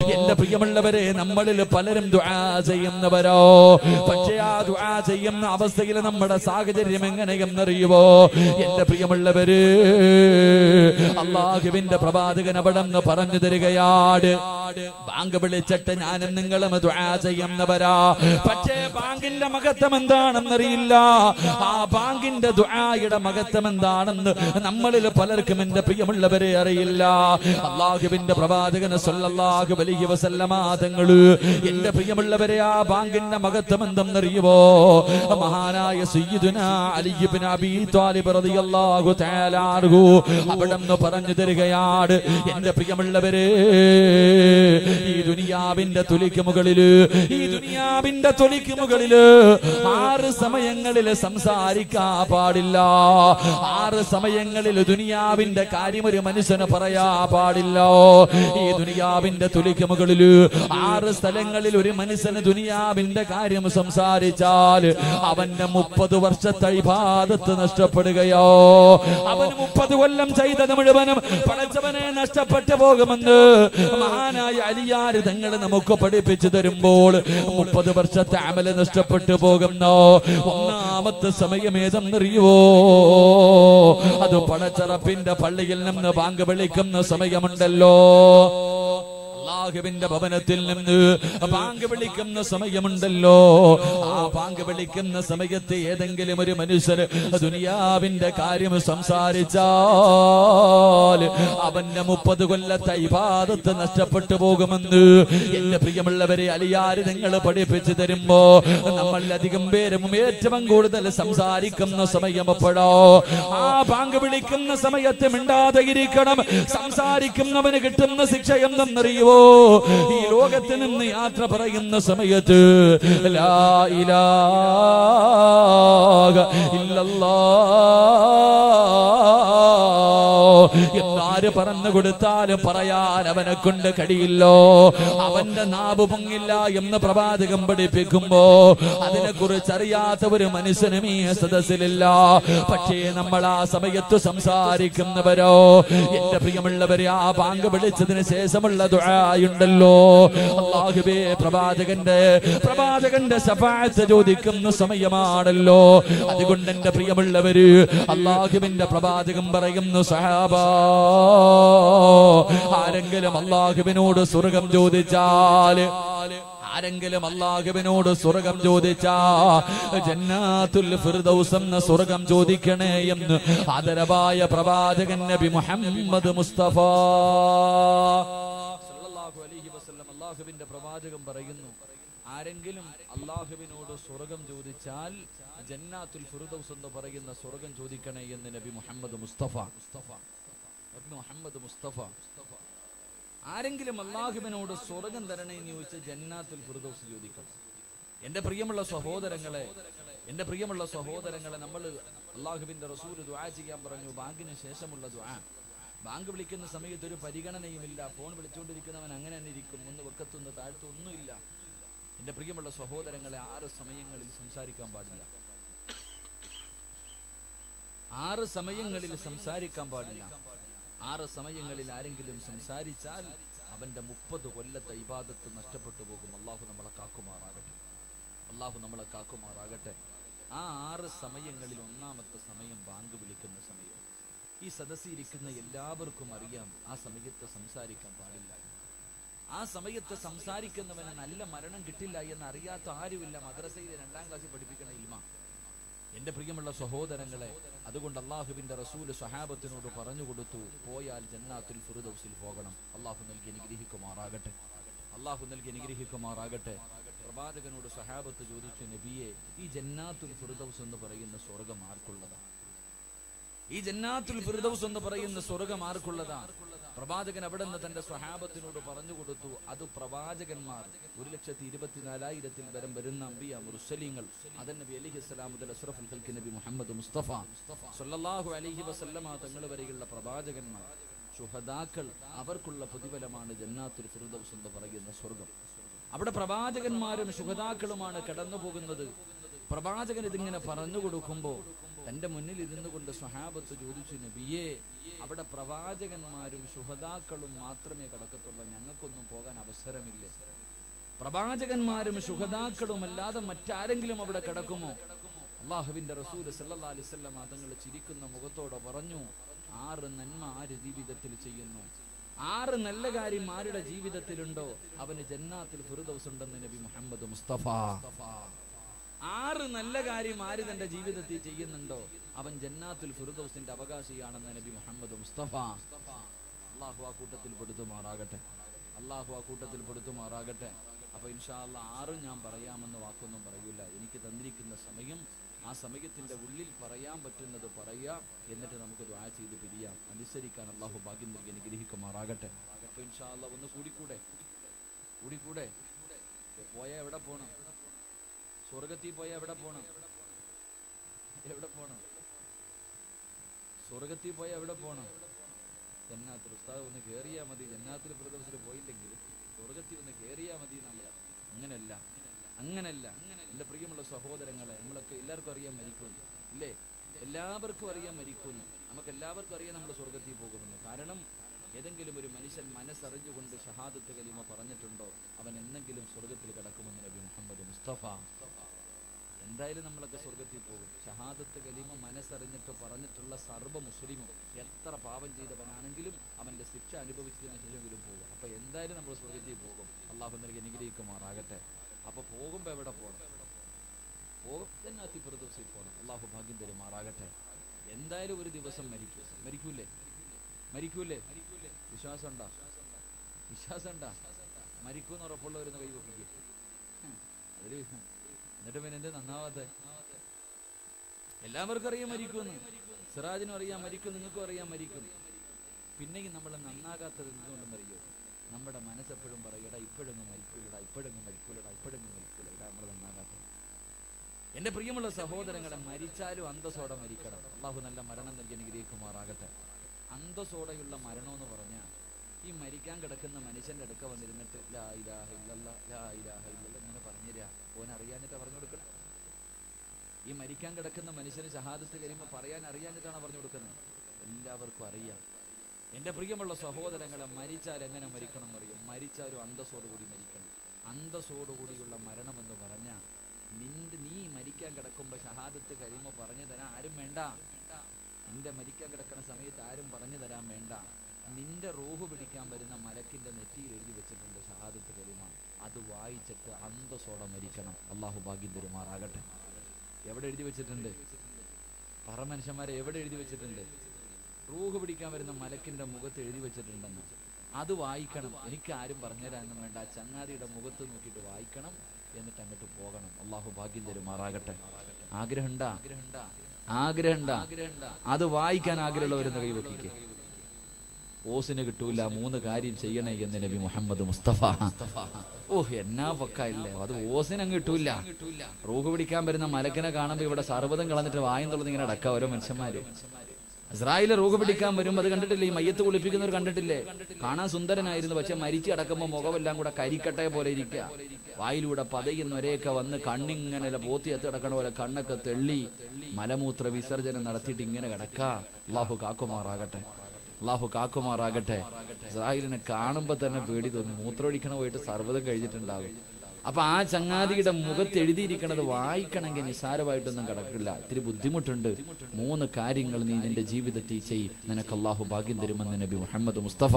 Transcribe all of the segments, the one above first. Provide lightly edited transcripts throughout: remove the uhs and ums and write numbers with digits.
എന്റെ പ്രിയമുള്ളവരെ, നമ്മളിൽ പലരും ദുആ ചെയ്യുന്നവരോ, പക്ഷേ ആ ദുആ ചെയ്യുന്ന അവസ്ഥയിൽ നമ്മുടെ സാഹചര്യം എങ്ങനെയെന്നറിയുവോ? എന്റെ പ്രിയമുള്ളവര്, അല്ലാഹുവിന്റെ പ്രവാചകൻ അവിടെന്ന് പറഞ്ഞു തരികയാണ്, ബാങ്ക് വിളിച്ചിട്ട് ഞാനും നിങ്ങളും ദുആ ചെയ്യുന്നവരാ, പക്ഷേ ബാങ്കിന്റെ മഹത്വം എന്താണെന്നറിയില്ല. ആ ബാങ്കിന്റെ ദുആയുടെ മഹത്വം എന്താണെന്ന് നമ്മളിൽ പലർക്കും എന്റെ പ്രിയമുള്ളവരെ അറിയില്ല. അല്ലാഹുവിന്റെ പ്രവാചകൻ സ്വല്ലല്ലാഹു അലൈഹി വസല്ലമ തങ്ങള്, എന്റെ പ്രിയമുള്ളവരെ, ആ ബാങ്കിന്റെ മഹത്വം എന്തെന്നറിയുമോ? മഹാനായ സയ്യിദുനാ അലി ഇബ്നു അബീ ത്വാലിബ് റളിയല്ലാഹു തആല അൻഹു അവിടെന്ന് പറഞ്ഞു തരികയാണ്, എന്റെ പ്രിയമുള്ളവരെ, ഈ ദുനിയാവിന്റെ തൊലിക്ക് മുകളില്, ഈ ദുനിയാവിന്റെ തൊലിക്ക് മുകളില് 6 സമയങ്ങളിൽ സംസാരിക്കാൻ പാടില്ല. 6 സമയങ്ങളിൽ ദുനിയാവിന്റെ കാര്യം ഒരു മനുഷ്യന് പറയാ പാടില്ല. ഈ ദുനിയാവിന്റെ തൊലിക്ക് മുകളില് 6 സ്ഥലങ്ങളിൽ ഒരു മനുഷ്യന് ദുനിയാവിന്റെ കാര്യം സംസാരിച്ചാൽ അവന്റെ 30 വർഷത്തെ ഇബാദത്ത് നഷ്ടപ്പെടുകയോ, അവൻ 30 കൊല്ലം ചെയ്തത് മുഴുവനും പടച്ചവനെ നഷ്ടപ്പെട്ടു പോകുമെന്ന് മഹാനായ അലിയാർ തങ്ങൾ നമുക്ക് പഠിപ്പിച്ചു തരുമ്പോൾ 30 വർഷത്തെ അമല് നഷ്ടപ്പെട്ടു പോകുന്ന ഒന്നാമത്തെ സമയം ഏതെന്നറിയുവോ? അത് പടച്ചറപ്പിന്റെ പള്ളിയിൽ നിന്ന് ബാങ്ക് വിളിക്കുന്ന സമയമുണ്ടല്ലോ, അല്ലാഹുവിന്റെ ഭവനത്തിൽ നിന്ന് ബാങ്ക് വിളിക്കുന്ന സമയമുണ്ടല്ലോ. ആ ബാങ്ക് വിളിക്കുന്ന സമയത്ത് ഏതെങ്കിലും ഒരു മനുഷ്യർ ദുനിയാവിന്റെ കാര്യം സംസാരിച്ചാൽ അവന്റെ 30 കൊല്ലത്തെ ഇബാദത്ത് നഷ്ടപ്പെട്ടു പോകുമെന്ന് എന്റെ പ്രിയമുള്ളവരെ അലിയാര് നിങ്ങൾ പഠിപ്പിച്ചു തരുമ്പോ നമ്മൾ അധികം പേരും ഏറ്റവും കൂടുതൽ സംസാരിക്കുന്ന സമയം എപ്പോഴോ? ആ ബാങ്ക് വിളിക്കുന്ന സമയത്ത് മിണ്ടാതെ ഇരിക്കണം. സംസാരിക്കുന്നവന് കിട്ടുന്ന ശിക്ഷ എന്തെന്നറിയുവോ? ഈ ലോകത്ത് നിന്ന് യാത്ര പറയുന്ന സമയത്ത് ലാ ഇലാഹ ഇല്ലല്ലാഹ് എന്നാര് പറഞ്ഞു കൊടുത്താലും പറയാൻ അവനെ കൊണ്ട് കഴിയില്ലോ. അവന്റെ നാവ് പൊങ്ങില്ല എന്ന് പ്രവാചകൻ പഠിപ്പിക്കുമ്പോ അതിനെ കുറിച്ച് അറിയാത്ത ഒരു മനുഷ്യനും ഈ സദസ്സിലില്ല. പക്ഷേ നമ്മൾ ആ സമയത്ത് സംസാരിക്കുന്നവരോ, എന്റെ പ്രിയമുള്ളവരെ, ആ ബാങ്ക് വിളിച്ചതിന് ശേഷമുള്ള ദുആയുണ്ടല്ലോ, അല്ലാഹുവേ, പ്രവാചകന്റെ ശഫാഅത്ത് ചോദിക്കുന്ന സമയമാണല്ലോ. അതുകൊണ്ട് എന്റെ പ്രിയമുള്ളവര്, അല്ലാഹുവിന്റെ പ്രവാചകൻ പറയുന്നു, സഹാബാ, ആരെങ്കിലും അല്ലാഹുവിനോട് സ്വർഗം ചോദിച്ചാൽ, ആരെങ്കിലും അല്ലാഹുവിനോട് സ്വർഗം ചോദിച്ചാ ജന്നാത്തുൽ ഫിർദൗസ് എന്ന സ്വർഗം ചോദിക്കണേ എന്ന് ആദരവായ പ്രവാചകൻ നബി മുഹമ്മദ് മുസ്തഫ സല്ലല്ലാഹു അലൈഹി വസല്ലം, അല്ലാഹുവിന്റെ പ്രവാചകൻ പറയുന്നു, ആരെങ്കിലും അല്ലാഹുവിനോട് സ്വർഗം ചോദിച്ചാൽ ജന്നാത്തുൽ ഫിർദൗസ് എന്ന് പറയുന്ന സ്വർഗം ചോദിക്കണേ എന്ന് നബി മുഹമ്മദ് മുസ്തഫ ആരെങ്കിലും അല്ലാഹുവിനോട് സ്വർഗം തരണേ എന്ന് ചോദിച്ചാൽ ജന്നാത്തുൽ ഫിർദൗസ് ചോദിക്കണം. എന്റെ പ്രിയമുള്ള സഹോദരങ്ങളെ, നമ്മൾ അല്ലാഹുവിന്റെ റസൂൽ ദുആ ചെയ്യാൻ പറഞ്ഞു. ബാങ്കിന് ശേഷമുള്ള ദുആ, ബാങ്ക് വിളിക്കുന്ന സമയത്ത് ഒരു പരിഗണനയുമില്ല. ഫോൺ വിളിച്ചുകൊണ്ടിരിക്കുന്നവൻ അങ്ങനെ തന്നെ ഇരിക്കും, ഒന്ന് വെക്കത്തുനിന്ന് താഴ്ത്തൊന്നുമില്ല. എന്റെ പ്രിയമുള്ള സഹോദരങ്ങളെ, 6 സമയങ്ങളിൽ സംസാരിക്കാൻ പാടില്ല. 6 സമയങ്ങളിൽ സംസാരിക്കാൻ പാടില്ല. 6 സമയങ്ങളിൽ ആരെങ്കിലും സംസാരിച്ചാൽ അവന്റെ 30 കൊല്ലത്തെ ഇബാദത്ത് നഷ്ടപ്പെട്ടു പോകും. അല്ലാഹു നമ്മളെ കാക്കുമാറാകട്ടെ. ആ 6 സമയങ്ങളിൽ ഒന്നാമത്തെ സമയം ബാങ്ക് വിളിക്കുന്ന സമയം. ഈ സദസ്സിരിക്കുന്ന എല്ലാവർക്കും അറിയാം, ആ സമയത്ത് സംസാരിക്കാൻ പാടില്ല. ആ സമയത്ത് സംസാരിക്കുന്നവന് നല്ല മരണം കിട്ടില്ല എന്ന് അറിയാത്ത ആരുമില്ല. മദ്രസയിൽ 2ാം ക്ലാസ്സിൽ പഠിപ്പിക്കണ ഇൽമ. എന്റെ പ്രിയമുള്ള സഹോദരങ്ങളെ, അതുകൊണ്ട് അല്ലാഹുവിന്റെ റസൂൽ സ്വഹാബത്തിനോട് പറഞ്ഞു കൊടുത്തു, പോയാൽ ജന്നാത്തുൽ ഫിർദൗസിൽ പോകണം. അല്ലാഹു നൽകി അനുഗ്രഹിക്കുമാറാകട്ടെ. പ്രവാചകനോട് സ്വഹാബത്ത് ചോദിച്ചു, നബിയെ, ഈ ജന്നാത്തുൽ ഫിർദൗസ് എന്ന് പറയുന്ന സ്വർഗം ആർക്കുള്ളതാണ്? ഈ ജന്നാത്തുൽ ഫിർദൗസ് എന്ന് പറയുന്ന സ്വർഗം ആർക്കുള്ളതാണ്? പ്രവാചകൻ അവിടെ നിന്ന് തന്റെ സ്വഹാബത്തിനോട് പറഞ്ഞു കൊടുത്തു, അത് പ്രവാചകന്മാർ 1,24,000 വരുന്ന അംബിയ മുർസലീങ്ങൾ, അതൻ നബി അലൈഹിസ്സലാം മുതൽ അഷ്റഫുൽ ഖൽഖ് നബി മുഹമ്മദ് മുസ്തഫ സല്ലല്ലാഹു അലൈഹി വസല്ലമ തങ്ങൾ വരെയുള്ള പ്രവാചകന്മാർ, ശുഹദാക്കൾ, അവർക്കുള്ള പ്രതിഫലമാണ് ജന്നാത്തുൽ ഫിർദൗസ് എന്ന് പറയുന്ന സ്വർഗം. അവിടെ പ്രവാചകന്മാരും ശുഹദാക്കളുമാണ് കടന്നു പോകുന്നത്. പ്രവാചകൻ ഇതിങ്ങനെ പറഞ്ഞു കൊടുക്കുമ്പോ തന്റെ മുന്നിൽ ഇരുന്നു കൊണ്ട് സ്വഹാബത്ത് ചോദിച്ചു, നബിയേ, അവിടെ പ്രവാചകന്മാരും ശുഹദാക്കളും മാത്രമേ കിടക്കത്തുള്ളൂ, ഞങ്ങൾക്കൊന്നും പോകാൻ അവസരമില്ലേ? പ്രവാചകന്മാരും ശുഹദാക്കളും അല്ലാതെ മറ്റാരെങ്കിലും അവിടെ കിടക്കുമോ? അള്ളാഹുവിന്റെ റസൂൽ സല്ലല്ലാഹു അലൈഹി വസല്ലം തങ്ങൾ ചിരിക്കുന്ന മുഖത്തോടെ പറഞ്ഞു, 6 നന്മ ആര് ജീവിതത്തിൽ ചെയ്യുന്നു, 6 നല്ല കാര്യം ആരുടെ ജീവിതത്തിലുണ്ടോ അവന് ജന്നാത്തിൽ ഫിർദൗസ് ഉണ്ടെന്ന് നബി മുഹമ്മദ് മുസ്തഫ. 6 നല്ല കാര്യം ആര് തന്റെ ജീവിതത്തിൽ ചെയ്യുന്നുണ്ടോ അവൻ ജന്നാത്തുൽ ഫിർദൗസിന്റെ അവകാശിയാണെന്ന് നബി മുഹമ്മദ് മുസ്തഫ. അല്ലാഹു ആ കൂട്ടത്തിൽ പെടുത്തുമാറാകട്ടെ, അല്ലാഹു ആ കൂട്ടത്തിൽ പെടുത്തുമാറാകട്ടെ. അപ്പൊ ഇൻഷാ അല്ലാഹ് 6 ഞാൻ പറയാമെന്ന് വാക്കൊന്നും പറയൂല. എനിക്ക് തന്നിരിക്കുന്ന സമയം, ആ സമയത്തിന്റെ ഉള്ളിൽ പറയാൻ പറ്റുന്നത് പറയാം, എന്നിട്ട് നമുക്ക് ദുആ ചെയ്ത് പിരിയാം. അനുസരിക്കാൻ അല്ലാഹു ഭാഗ്യം നൽകി അനുഗ്രഹിക്കുമാറാകട്ടെ. അപ്പൊ ഇൻഷാ അല്ലാഹ് ഒന്ന് കൂടിക്കൂടെ പോയാ എവിടെ പോണം? സ്വർഗത്തിൽ പോയാ എവിടെ പോണം? സ്വർഗത്തിൽ പോയാ എവിടെ പോണം? ജന്നാത്തുൽ ഉസ്താദ് ഒന്ന് കേറിയാ മതി. ജന്നാത്തുൽ ഫിർദൗസിൽ പോയില്ലെങ്കിൽ സ്വർഗത്തിൽ ഒന്ന് കേറിയാ മതി. അങ്ങനല്ല. എന്റെ പ്രിയമുള്ള സഹോദരങ്ങളെ, നമ്മളൊക്കെ എല്ലാവർക്കും അറിയാൻ മരിക്കുന്നു, ഇല്ലേ? എല്ലാവർക്കും അറിയാൻ മരിക്കുന്നു. നമുക്ക് എല്ലാവർക്കും അറിയാം നമ്മൾ സ്വർഗത്തിൽ പോകുമെന്ന്. കാരണം ഏതെങ്കിലും ഒരു മനുഷ്യൻ മനസ്സറിഞ്ഞുകൊണ്ട് ഷഹാദത്ത് കലിമ പറഞ്ഞിട്ടുണ്ടോ അവൻ എന്തെങ്കിലും സ്വർഗത്തിൽ കിടക്കുമെന്ന് നബി മുഹമ്മദ് മുസ്തഫ. എന്തായാലും നമ്മളൊക്കെ സ്വർഗത്തിൽ പോകും. ഷഹാദത്ത് കലിമ മനസ്സറിഞ്ഞിട്ട് പറഞ്ഞിട്ടുള്ള സർവ്വ മുസ്ലിമും എത്ര പാപം ചെയ്തവനാണെങ്കിലും അവന്റെ ശിക്ഷ അനുഭവിച്ചതിന് ശേഷമെങ്കിലും പോകും. അപ്പൊ എന്തായാലും നമ്മൾ സ്വർഗത്തിൽ പോകും. അള്ളാഹു നൽകി അനുഗ്രഹിക്കുമാറാകട്ടെ. അപ്പൊ പോകുമ്പോ എവിടെ പോകണം? ജന്നാത്തുൽ ഫിർദൗസിൽ പോകണം. അള്ളാഹു ഭാഗ്യം തരുമാറാകട്ടെ. എന്തായാലും ഒരു ദിവസം മരിക്കൂലേ? വിശ്വാസം ഉണ്ടാ? മരിക്കൂന്ന് ഉറപ്പുള്ളവരൊന്ന് കൈ പൊക്കിക്കേ. അതില് എന്നിട്ട് പിന്നെ എന്ത് നന്നാവാത്തെ? എല്ലാവർക്കും അറിയാൻ മരിക്കുന്നു, സിറാജിനും അറിയാൻ മരിക്കും, നിങ്ങൾക്കും അറിയാൻ മരിക്കും. പിന്നെയും നമ്മൾ നന്നാകാത്തത് എന്തുകൊണ്ടെന്നറിയോ? നമ്മുടെ മനസ്സെപ്പോഴും പറയടാ ഇപ്പോഴെങ്ങും മരിക്കൂലടാ, നമ്മൾ നന്നാകാത്തത്. എന്റെ പ്രിയമുള്ള സഹോദരങ്ങളെ, മരിച്ചാലും അന്തസ്സോടെ മരിക്കണം. അള്ളാഹു നല്ല മരണം നൽകി അനുഗ്രഹിക്കുമാറാകട്ടെ. അന്തസ്സോടെയുള്ള മരണം എന്ന് പറഞ്ഞാൽ ഈ മരിക്കാൻ കിടക്കുന്ന മനുഷ്യന്റെ അടുക്ക വന്നിരുന്നിട്ട് ലാ ഇലാഹ ഇല്ലല്ലാഹ് ഇങ്ങനെ പറഞ്ഞുതരാ. ഓൻ അറിയാഞ്ഞിട്ടാ പറഞ്ഞു കൊടുക്കണം. ഈ മരിക്കാൻ കിടക്കുന്ന മനുഷ്യന് ഷഹാദത്ത് കഴിയുമ്പോൾ പറയാൻ അറിയാഞ്ഞിട്ടാണ് പറഞ്ഞു കൊടുക്കുന്നത്. എല്ലാവർക്കും അറിയാം. എന്റെ പ്രിയമുള്ള സഹോദരങ്ങളെ, മരിച്ചാൽ എങ്ങനെ മരിക്കണം എന്നറിയും? മരിച്ചാലും അന്തസ്സോടുകൂടി മരിക്കണം. അന്തസ്സോടുകൂടിയുള്ള മരണം എന്ന് പറഞ്ഞാൽ നീ മരിക്കാൻ കിടക്കുമ്പോൾ ഷഹാദത്ത് കഴിയുമ്പോൾ പറഞ്ഞു തരാൻ ആരും വേണ്ട. നിന്റെ മരിക്കാൻ കിടക്കുന്ന സമയത്ത് ആരും പറഞ്ഞു തരാൻ വേണ്ട. നിന്റെ റൂഹ് പിടിക്കാൻ വരുന്ന മലക്കിന്റെ നെറ്റിയിൽ എഴുതി വെച്ചിട്ടുണ്ട് ഷഹാദത്ത് കലിമ. അത് വായിച്ചിട്ട് അന്തസ്സോടെ മരിക്കണം. അള്ളാഹു ഭാഗ്യം തരുമാറാകട്ടെ. എവിടെ എഴുതി വെച്ചിട്ടുണ്ട്? പറ മനുഷ്യന്മാരെ, എവിടെ എഴുതി വെച്ചിട്ടുണ്ട്? റൂഹ് പിടിക്കാൻ വരുന്ന മലക്കിന്റെ മുഖത്ത് എഴുതി വെച്ചിട്ടുണ്ടെന്ന്. അത് വായിക്കണം. എനിക്ക് ആരും പറഞ്ഞുതരാനൊന്നും വേണ്ട. ചങ്ങാതിയുടെ മുഖത്ത് നോക്കിയിട്ട് വായിക്കണം, എന്നിട്ട് അങ്ങോട്ട് പോകണം. അള്ളാഹു ഭാഗ്യം തരുമാറാകട്ടെ. ആഗ്രഹമുണ്ടാ? അത് വായിക്കാൻ ആഗ്രഹമുള്ളവരെന്ന് കൈവക്കിക്കേ. ഓസിന് കിട്ടൂല, 3 കാര്യം ചെയ്യണേ എന്ന് നബി മുഹമ്മദ് മുസ്തഫ. എന്നാ പക്കല്ലേ അത്. ഓസിനങ്ങ് കിട്ടൂല. റൂഹ് പിടിക്കാൻ വരുന്ന മലക്കിനെ കാണുമ്പോ ഇവിടെ സർവ്വതം കളഞ്ഞിട്ട് വായും തുറന്ന് ഇങ്ങനെ അടക്ക ഓരോ മനുഷ്യന്മാര്. ഇസ്രായേലിലെ റൂഹ് പിടിക്കാൻ വരുമ്പോ അത് കണ്ടിട്ടില്ലേ? ഈ മയ്യത്ത് കുളിപ്പിക്കുന്നവർ കണ്ടിട്ടില്ലേ? കാണാൻ സുന്ദരനായിരുന്നു, പക്ഷെ മരിച്ചു അടക്കുമ്പോ മുഖമെല്ലാം കൂടെ കരിക്കട്ടയെ പോലെ ഇരിക്കുക. വായിലൂടെ പതയുന്നവരെയൊക്കെ വന്ന് കണ്ണിങ്ങനെ പോത്തി എത്തി കിടക്കണ പോലെ കണ്ണൊക്കെ തെള്ളി മലമൂത്ര വിസർജനം നടത്തിയിട്ട് ഇങ്ങനെ കിടക്ക. അള്ളാഹു കാക്കുമാറാകട്ടെ. ഇസ്രായേലിനെ കാണുമ്പോ തന്നെ പേടി തോന്നി. മൂത്രമൊഴിക്കണ പോയിട്ട് സർവ്വതം കഴിഞ്ഞിട്ടുണ്ടാകും. അപ്പൊ ആ ചങ്ങാതിയുടെ മുഖത്ത് എഴുതിയിരിക്കണത് വായിക്കണമെങ്കിൽ നിസ്സാരമായിട്ടൊന്നും കിടക്കില്ല. ഇത്തിരി ബുദ്ധിമുട്ടുണ്ട്. 3 കാര്യങ്ങൾ നീ നിന്റെ ജീവിതത്തിൽ ചെയ്യ്, നിനക്ക് അള്ളാഹു ഭാഗ്യം തരുമെന്ന് നബി മുഹമ്മദ് മുസ്തഫ.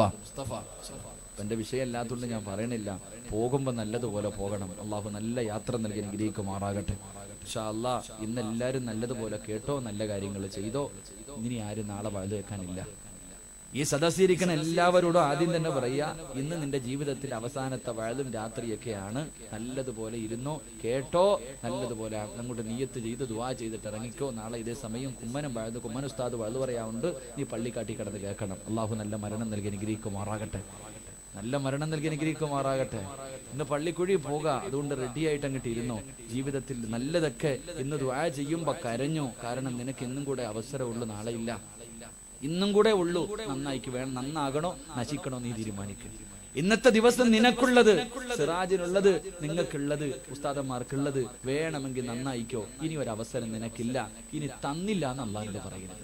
എന്റെ വിഷയം അല്ലാത്തതുകൊണ്ട് ഞാൻ പറയണില്ല. പോകുമ്പോ നല്ലതുപോലെ പോകണം. അള്ളാഹു നല്ല യാത്ര നൽകി അനുഗ്രഹിക്കുമാറാകട്ടെ. ഇൻഷാ അല്ലാഹ് ഇന്ന് എല്ലാവരും നല്ലതുപോലെ കേട്ടോ, നല്ല കാര്യങ്ങൾ ചെയ്തോ. ഇനി ആരും നാളെ വഴുതു വെക്കാനില്ല. ഈ സദസ്സിരിക്കുന്ന എല്ലാവരോടും ആദ്യം തന്നെ പറയാ, ഇന്ന് നിന്റെ ജീവിതത്തിൽ അവസാനത്തെ വഴുതും രാത്രിയൊക്കെയാണ്. നല്ലതുപോലെ ഇരുന്നോ, കേട്ടോ, നല്ലതുപോലെ അങ്ങോട്ട് നിയ്യത്ത് ചെയ്ത് ദുആ ചെയ്തിട്ട് ഇറങ്ങിക്കോ. നാളെ ഇതേ സമയം കുമ്മൻ ഉസ്താദ് വഴുതു പറയാറുണ്ട്. നീ പള്ളിക്കാട്ടി കിടന്ന് കേൾക്കണം. അള്ളാഹു നല്ല മരണം നൽകി അനുഗ്രഹിക്കുമാറാകട്ടെ. ഇന്ന് പള്ളിക്കുഴി പോക. അതുകൊണ്ട് റെഡി ആയിട്ട് അങ്ങോട്ട് ഇരുന്നോ. ജീവിതത്തിൽ നല്ലതൊക്കെ ഇന്ന് ദുആ ചെയ്യുമ്പോ കരഞ്ഞോ. കാരണം നിനക്ക് ഇന്നും കൂടെ അവസരമുള്ളൂ, നാളെ ഇല്ല. ഇന്നും കൂടെ ഉള്ളൂ. നന്നായിക്ക് വേണം. നന്നാകണോ നശിക്കണോ നീ തീരുമാനിക്കും. ഇന്നത്തെ ദിവസം നിനക്കുള്ളത്, സിറാജിനുള്ളത്, നിങ്ങൾക്കുള്ളത്, ഉസ്താദന്മാർക്കുള്ളത് വേണമെങ്കിൽ നന്നായിക്കോ. ഇനി ഒരു അവസരം നിനക്കില്ല, ഇനി തന്നില്ല എന്ന് അള്ളാഹുവിനോട് പറയുന്നത്.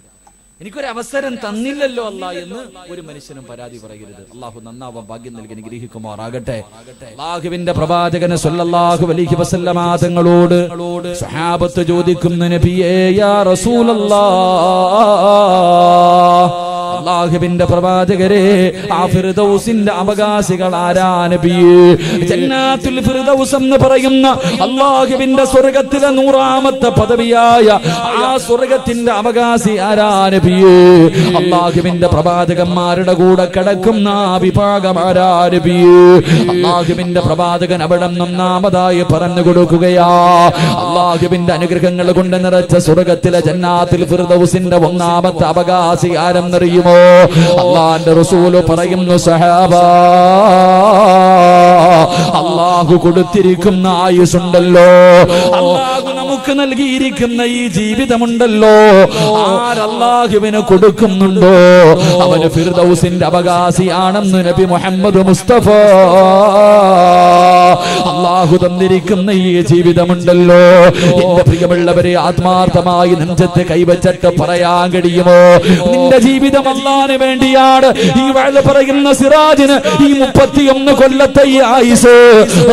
എനിക്കൊരു അവസരം തന്നില്ലല്ലോ അല്ലാ എന്ന് ഒരു മനുഷ്യനും പരാതി പറയരുത്. അള്ളാഹു നന്നാവാൻ ഭാഗ്യം നൽകി അനുഗ്രഹിക്കുമാറാകട്ടെ. അള്ളാഹുവിന്റെ പ്രവാചകന് സ്വല്ലല്ലാഹു അലൈഹി വസല്ലമ തങ്ങളോട് സ്വഹാബത്ത് ചോദിക്കുന്നു, നബിയേ യാ റസൂലല്ലാഹ്, അല്ലാഹുവിന്റെ പ്രവാചകരെ, ആ ഫിർദൗസിന്റെ അവകാശികൾ ആരാ നബിയേ? ജന്നാത്തുൽ ഫിർദൗസ് എന്ന് പറയുന്ന അല്ലാഹുവിന്റെ സ്വർഗ്ഗത്തിലെ 100ാമത്തെ പദവിയായ ആ സ്വർഗ്ഗത്തിന്റെ അവകാശി ആരാ നബിയേ? അല്ലാഹുവിന്റെ പ്രവാചകന്മാരുടെ കൂടെ കിടക്കുന്ന ആ വിഭാഗം ആരാ നബിയേ? അല്ലാഹുവിന്റെ പ്രവാചകൻ അവിടെ ഒന്നാമതായി പറഞ്ഞു കൊടുക്കുകയാ, അല്ലാഹുവിന്റെ അനുഗ്രഹങ്ങൾ കൊണ്ട് നിറച്ച സ്വർഗ്ഗത്തിലെ ജന്നാത്തുൽ ഫിർദൗസിന്റെ 1ാമത്തെ അവകാശി ആരെന്നറിയുമോ? അല്ലാഹുവിന്റെ റസൂല് പറയുന്നു, സഹാബാ, അല്ലാഹു കൊടുത്തിരിക്കുന്ന ആയുസ്സുണ്ടല്ലോ, അല്ലാഹു നമുക്ക് നൽകിയിരിക്കുന്ന ഈ ജീവിതമുണ്ടല്ലോ, ആരല്ലാഹുവിന് കൊടുക്കുന്നുണ്ടോ അവന് ഫിർദൗസിന്റെ അവകാശിയാണെന്ന് നബി മുഹമ്മദ് മുസ്തഫ. അല്ലാഹു തന്നിരിക്കുന്ന ഈ ജീവിതമുണ്ടല്ലോ, എന്റെ പ്രിയമുള്ളവരെ, ആത്മാർത്ഥമായി നെഞ്ചത്ത് കൈവച്ചിട്ട് പറയാൻ കഴിയുമോ, നിന്റെ ജീവിതം അല്ലാഹുവിന് വേണ്ടിയാണ്. ഈ വഅദ് പറയുന്ന സിറാജിന് ഈ 31 കൊല്ലത്തെ ഈ ആയുസ്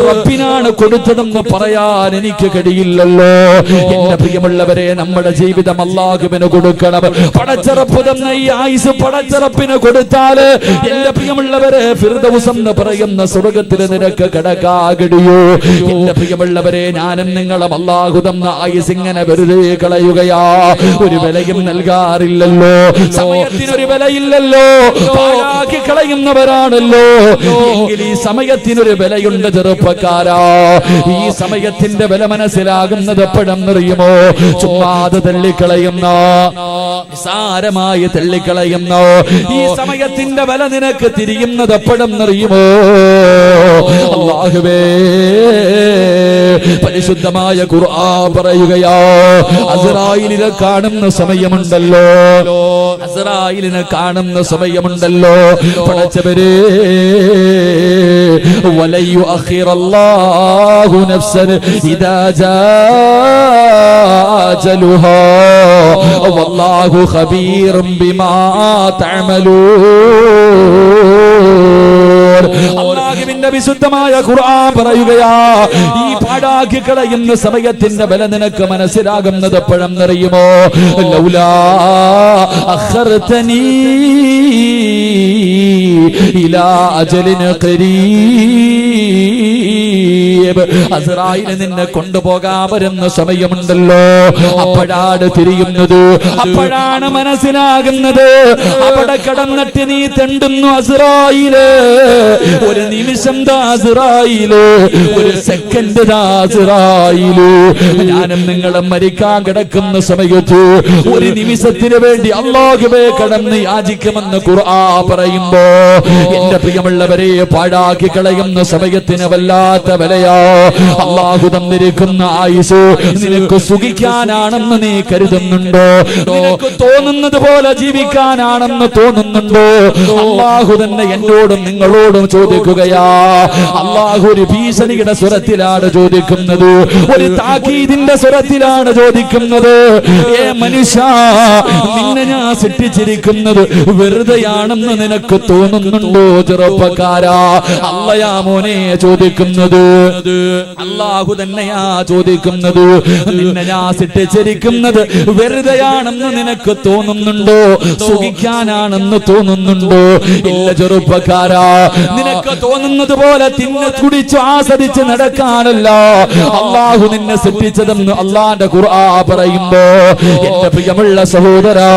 റബ്ബിനാണ് കൊടുത്തതെന്ന് പറയാൻ എനിക്ക് കഴിയില്ലല്ലോ. എന്റെ പ്രിയമുള്ളവരെ, നമ്മുടെ ജീവിതം അല്ലാഹുവിന് കൊടുക്കണം. പടച്ചറപ്പ് തന്ന ഈ ആയുസ് പടച്ചറപ്പിന് കൊടുത്താല് എന്റെ പ്രിയമുള്ളവരെ, ഫിർദൗസ് എന്ന് പറയുന്ന സ്വർഗ്ഗത്തിൽ നിനക്ക് കിടക്കാൻ കഴിയൂ. എന്റെ പ്രിയമുള്ളവരെ, ഞാനും നിങ്ങളും അല്ലാഹു തന്ന ആയുസ് ഇങ്ങനെ വെറുതെ കളയുകയാ. ഒരു വിലയും നൽകാറില്ലല്ലോ, സമയത്തിനൊരു വിലയില്ലല്ലോ, പാഴാക്കി കളയുന്നവരാണല്ലോ. എങ്കിൽ ഈ സമയത്തിനൊരു വിലയുണ്ട് ചെറുപ്പക്കാരാ. ഈ സമയത്തിന്റെ വില മനസ്സിലാകുന്നത് എപ്പോഴെന്നറിയുമോ? ചുമ്മാതെ തള്ളിക്കളയുന്ന, നിസാരമായി തള്ളിക്കളയുന്ന ഈ സമയത്തിന്റെ വില നിനക്ക് തിരിയുന്നത് എപ്പോഴെന്നറിയുമോ? അല്ലാഹുവേ, പരിശുദ്ധമായ ഖുർആൻ പറയുകയാ, അസ്റായിലിനെ കാണുന്ന സമയമുണ്ടല്ലോ, അസ്റായിലിനെ കാണുന്ന സമയമുണ്ടല്ലോ, പടച്ചവരേ, വലയു അഖിറല്ലാഹു നഫ്സൻ ഇദാ ജാഅജലുഹാ വല്ലാഹു ഖബീറും ബിമാ തഅമലൂൻ. അല്ലാഹുവിന്റെ വിശുദ്ധമായ ഖുർആൻ പറയുകയാ, ഈ പാഴാക്കി കളയുന്ന സമയത്തിന്റെ വില നിനക്ക് മനസ്സിലാകുന്നത് എപ്പോഴെന്നറിയുമോ? ലൗലാ അഖർതനീ ഇലാ അജലിൻ ഖരീബ്, അസ്റായില് നിന്നെ കൊണ്ടുപോകാൻ വരുന്ന സമയമുണ്ടല്ലോ, അപ്പോഴാണ് തിരിയുന്നത്, അപ്പോഴാണ് മനസ്സിലാകുന്നത്. അവിടെ കിടന്നിട്ട് നീ തെണ്ടുന്നു അസ്റായില്, ഒരു നിമിഷം അസ്റായില്, ഒരു സെക്കൻഡ് അസ്റായില്. ഞാനും നിങ്ങളും മരിക്കാൻ കിടക്കുന്ന സമയത്ത് ഒരു നിമിഷത്തിന് വേണ്ടി അല്ലാഹുവേ കടന്ന് യാചിക്കുമെന്ന് ഖുർആൻ പറയുമ്പോ, എന്റെ പ്രിയമുള്ളവരെ, പാഴാക്കി കളയുന്ന സമയത്തിന് വല്ലാത്ത വിലയാ. അല്ലാഹു തന്നിരിക്കുന്ന ആയുസ് നിനക്ക് സുഖിക്കാനാണെന്ന് നീ കരുതുന്നുണ്ടോ? നിനക്ക് തോന്നുന്നത് പോലെ ജീവിക്കാനാണെന്ന് തോന്നുന്നുണ്ടോ? അല്ലാഹു തന്നെ എന്നോടും നിങ്ങളോടും ചോദിക്കുകയാ. അല്ലാഹു ഒരു ഭീഷണിയുടെ സ്വരത്തിലാണ് ചോദിക്കുന്നത്, ഒരു താക്കീതിന്റെ സ്വരത്തിലാണ് ചോദിക്കുന്നത്. ഏ മനുഷ്യ, നിന്നെ ഞാൻ സൃഷ്ടിച്ചിരിക്കുന്നത് വെറുതെയാണെന്ന് നിനക്ക് തോന്നുന്നുണ്ടോ? ചെറുപ്പക്കാരാ, അല്ലയാ മോനെ ചോദിക്കുന്നത്, അല്ലാഹു തന്നെയാ ചോദിക്കുന്നത്. നിന്നെ ഞാൻ സൃഷ്ടിച്ചിരിക്കുന്നത് വെറുതെയാണെന്ന് നിനക്ക് തോന്നുന്നുണ്ടോ? സുഖിക്കാനാണെന്ന് തോന്നുന്നുണ്ടോ? ഇല്ല ചെറുപ്പക്കാരാ, നിനക്ക് തോന്നുന്നത് പോലെ തിന്ന് കുടിച്ചു ആസ്വദിച്ച് നടക്കാനല്ല അല്ലാഹു നിന്നെ സൃഷ്ടിച്ചതെന്ന് അല്ലാഹുവിന്റെ ഖുർആൻ പറയുമ്പോ, എന്റെ പ്രിയമുള്ള സഹോദരാ,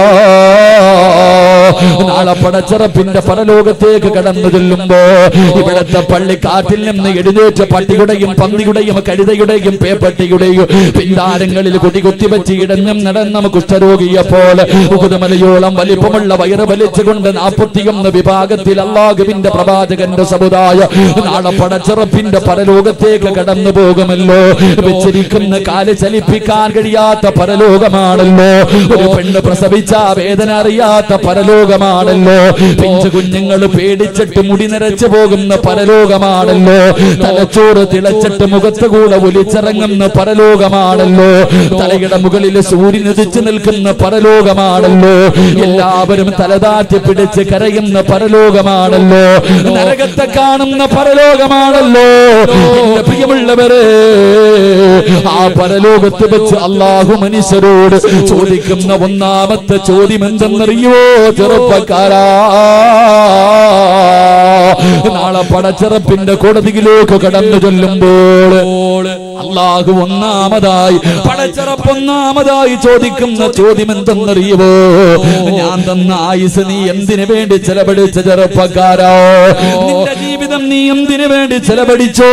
നാളെ പടച്ചറപ്പിന്റെ പരലോകത്തേക്ക് കടന്നു ചെല്ലുമ്പോ ഇവിടത്തെ പള്ളിക്കാട്ടിൽ നിന്ന് എഴുന്നേറ്റ് പട്ടിയുടെ പട്ടിയുടെയും പന്നിയുടെയും കഴുതയുടെയും പേപ്പട്ടിയുടെയും പിന്താരങ്ങളിൽ കുത്തിവെച്ച് ഇടഞ്ഞും നടന്ന കുഷ്ഠരോഗിയെപ്പോലെ ഉകുതമലയോളം വലിപ്പമുള്ള വയറ് വലിച്ചുകൊണ്ട് 41 വിഭാഗത്തിൽ അല്ലാഹുവിന്റെ പ്രവാചകന്റെ സമുദായം നാളെ പടച്ചിറപ്പിന്റെ പരലോകത്തേക്ക് കടന്നു പോകുമല്ലോ. വെച്ചിരിക്കുന്ന കാല് ചലിപ്പിക്കാൻ കഴിയാത്ത പരലോകമാണല്ലോ. ഒരു പെണ്ണ് പ്രസവിച്ച വേദന അറിയാത്ത പരലോകമാണല്ലോ. പിഞ്ചു കുഞ്ഞുങ്ങൾ പേടിച്ചിട്ട് മുടി നിറച്ചു പോകുന്ന പരലോകമാണല്ലോ. തലച്ചോറ് തിളച്ചിട്ട് മുഖത്തുകൂടെ ഒലിച്ചിറങ്ങുന്ന പരലോകമാണല്ലോ. തലയുടെ മുകളിൽ സൂര്യൻ ഉദിച്ചു നിൽക്കുന്ന പരലോകമാണല്ലോ. എല്ലാവരും തലതാറ്റി പിടിച്ച് കരയുന്ന പരലോകമാണല്ലോ. നരകത്തെ കാണുന്ന പരലോകമാണല്ലോ. എന്റെ പ്രിയമുള്ളവരെ, ആ പരലോകത്ത് വെച്ച് അല്ലാഹു മനുഷ്യരോട് ചോദിക്കുന്ന ഒന്നാമത്തെ ചോദ്യം എന്തെന്നറിയോ ചെറുപ്പക്കാരാ? നാളെ പടച്ചിറപ്പിന്റെ കോടതിയിലേക്ക് കടന്നു ചൊല്ലുമ്പോൾ അല്ലാഹു ഒന്നാമതായി ചോദിക്കുന്ന ചോദ്യം എന്തെന്നറിയുമോ? ഞാൻ തന്ന ആയുസ് നീ എന്തിനു വേണ്ടി ചെലവഴിച്ച ചെറുപ്പക്കാരോ? നിന്റെ ജീവിതം നീ എന്തിനു വേണ്ടി ചെലവഴിച്ചോ?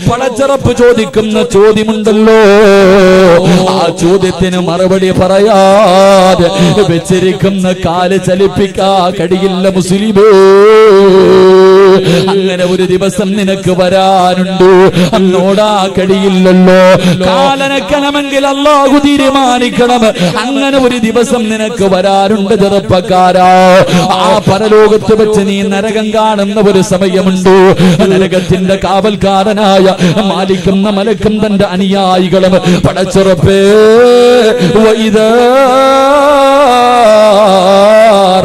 പടച്ചിറപ്പ് ചോദിക്കുന്ന ചോദ്യമുണ്ടല്ലോ. ആ ചോദ്യത്തിന് മറുപടി പറയാതെ വെച്ചിരിക്കുന്ന കാല് ചലിപ്പിക്കാ കഴിയില്ല മുസ്ലിമേ. അങ്ങനെ ഒരു ദിവസം നിനക്ക് വരാനുണ്ട്. അന്നോടാ കഴിയില്ലല്ലോ. കാലനക്കണമെങ്കിൽ അല്ലാഹു തീരുമാനിക്കണം. അങ്ങനെ ഒരു ദിവസം നിനക്ക് വരാറുണ്ട് ചെറുപ്പക്കാരാ. ആ പരലോകത്ത് വെച്ച് നീ നരകം കാണുന്ന ഒരു സമയമുണ്ട്. നരകത്തിന്റെ കാവൽക്കാരനായ മാലിക്കുന്ന മലക്കും തന്റെ അനുയായികളും പടച്ചുറപ്പേ വഇദാ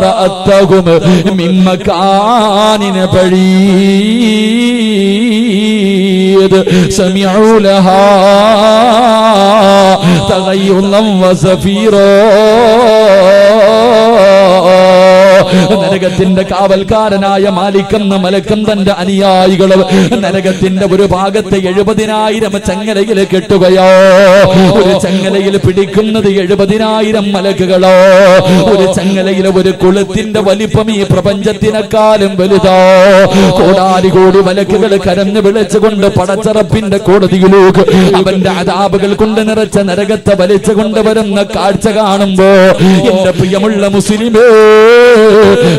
റഅത്തഹും മിൻ മകാനിൻ ബഈദ് സമിഉ ലഹാ തഗയ്യുലൻ വസഫീറാ. നരകത്തിന്റെ കാവൽക്കാരനായ മാലിക്കെന്ന മലക്കും തന്റെ അനുയായികൾ നരകത്തിന്റെ ഒരു ഭാഗത്തെ 70,000 ചങ്ങലയിൽ കെട്ടുകയോ. ഒരു ചങ്ങലയിൽ പിടിക്കുന്നത് 70,000 മലക്കുകളോ. ഒരു ചങ്ങലയിൽ ഒരു കുളത്തിന്റെ വലിപ്പം ഈ പ്രപഞ്ചത്തിനെക്കാളും വലുതോ. കോടാനുകോടി മലക്കുകൾ കരഞ്ഞു വിളിച്ചുകൊണ്ട് പടച്ചിറപ്പിന്റെ കോടതിയിലേക്ക് അവന്റെ അദാബുകൾ കൊണ്ട് നിറച്ച നരകത്തെ വലിച്ചു കൊണ്ടുവരുന്ന കാഴ്ച കാണുമ്പോ എന്റെ പ്രിയമുള്ള മുസ്ലിമേ,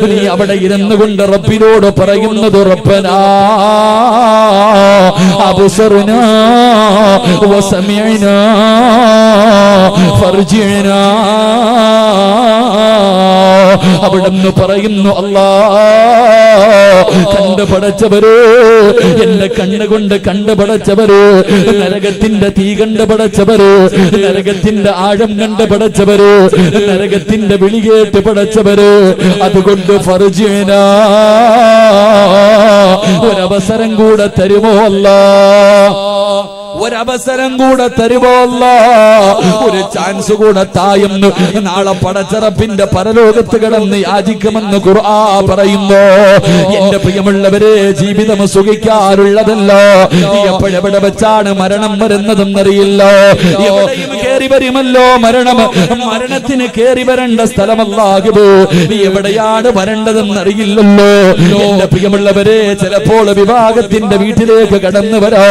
നീ അവിടെ ഇരുന്നു കൊണ്ട് റബ്ബിനോട് പറയുന്നത് റബ്ബനാ അബ്സർനാ വസമിഅനാ ഫർജിഅനാ. അവിടുന്ന് പറയുന്നു, അല്ലാ കണ്ടുപടച്ചവര്, എന്റെ കണ്ണുകൊണ്ട് കണ്ടുപടച്ചവര്, നരകത്തിന്റെ തീ കണ്ടുപടച്ചവര്, നരകത്തിന്റെ ആഴം കണ്ടുപടച്ചവര്, നരകത്തിന്റെ വിളി കേട്ട് പടച്ചവര്, അതുകൊണ്ട് ഫർജിഅനാ ഒരവസരം കൂടെ തരുമോ അല്ലാ? ഒരവസരം കൂടെ തരുമോ അല്ലാ? ഒരു ചാൻസ് കൂടെ തായെന്ന് നാളെ പടച്ചിറപ്പിന്റെ പരലോകത്ത് കിടന്ന് യാചിക്കുമെന്ന് ഖുർആൻ പറയുമ്പോ എന്റെ പ്രിയമുള്ളവരെ, ജീവിതം സുഖിക്കാറുള്ളതല്ലോ. എപ്പോഴെവിടെ വെച്ചാണ് മരണം വരുന്നതെന്നറിയില്ല. എവിടെയും കേറി വരുമല്ലോ മരണം. മരണത്തിന് കേറി വരേണ്ട സ്ഥലമല്ലാഹു എവിടെയാണ് വരേണ്ടതെന്നറിയില്ലല്ലോ. എന്റെ പ്രിയമുള്ളവരെ, ചിലപ്പോൾ വിവാഹത്തിന്റെ വീട്ടിലേക്ക് കടന്നു വരാ,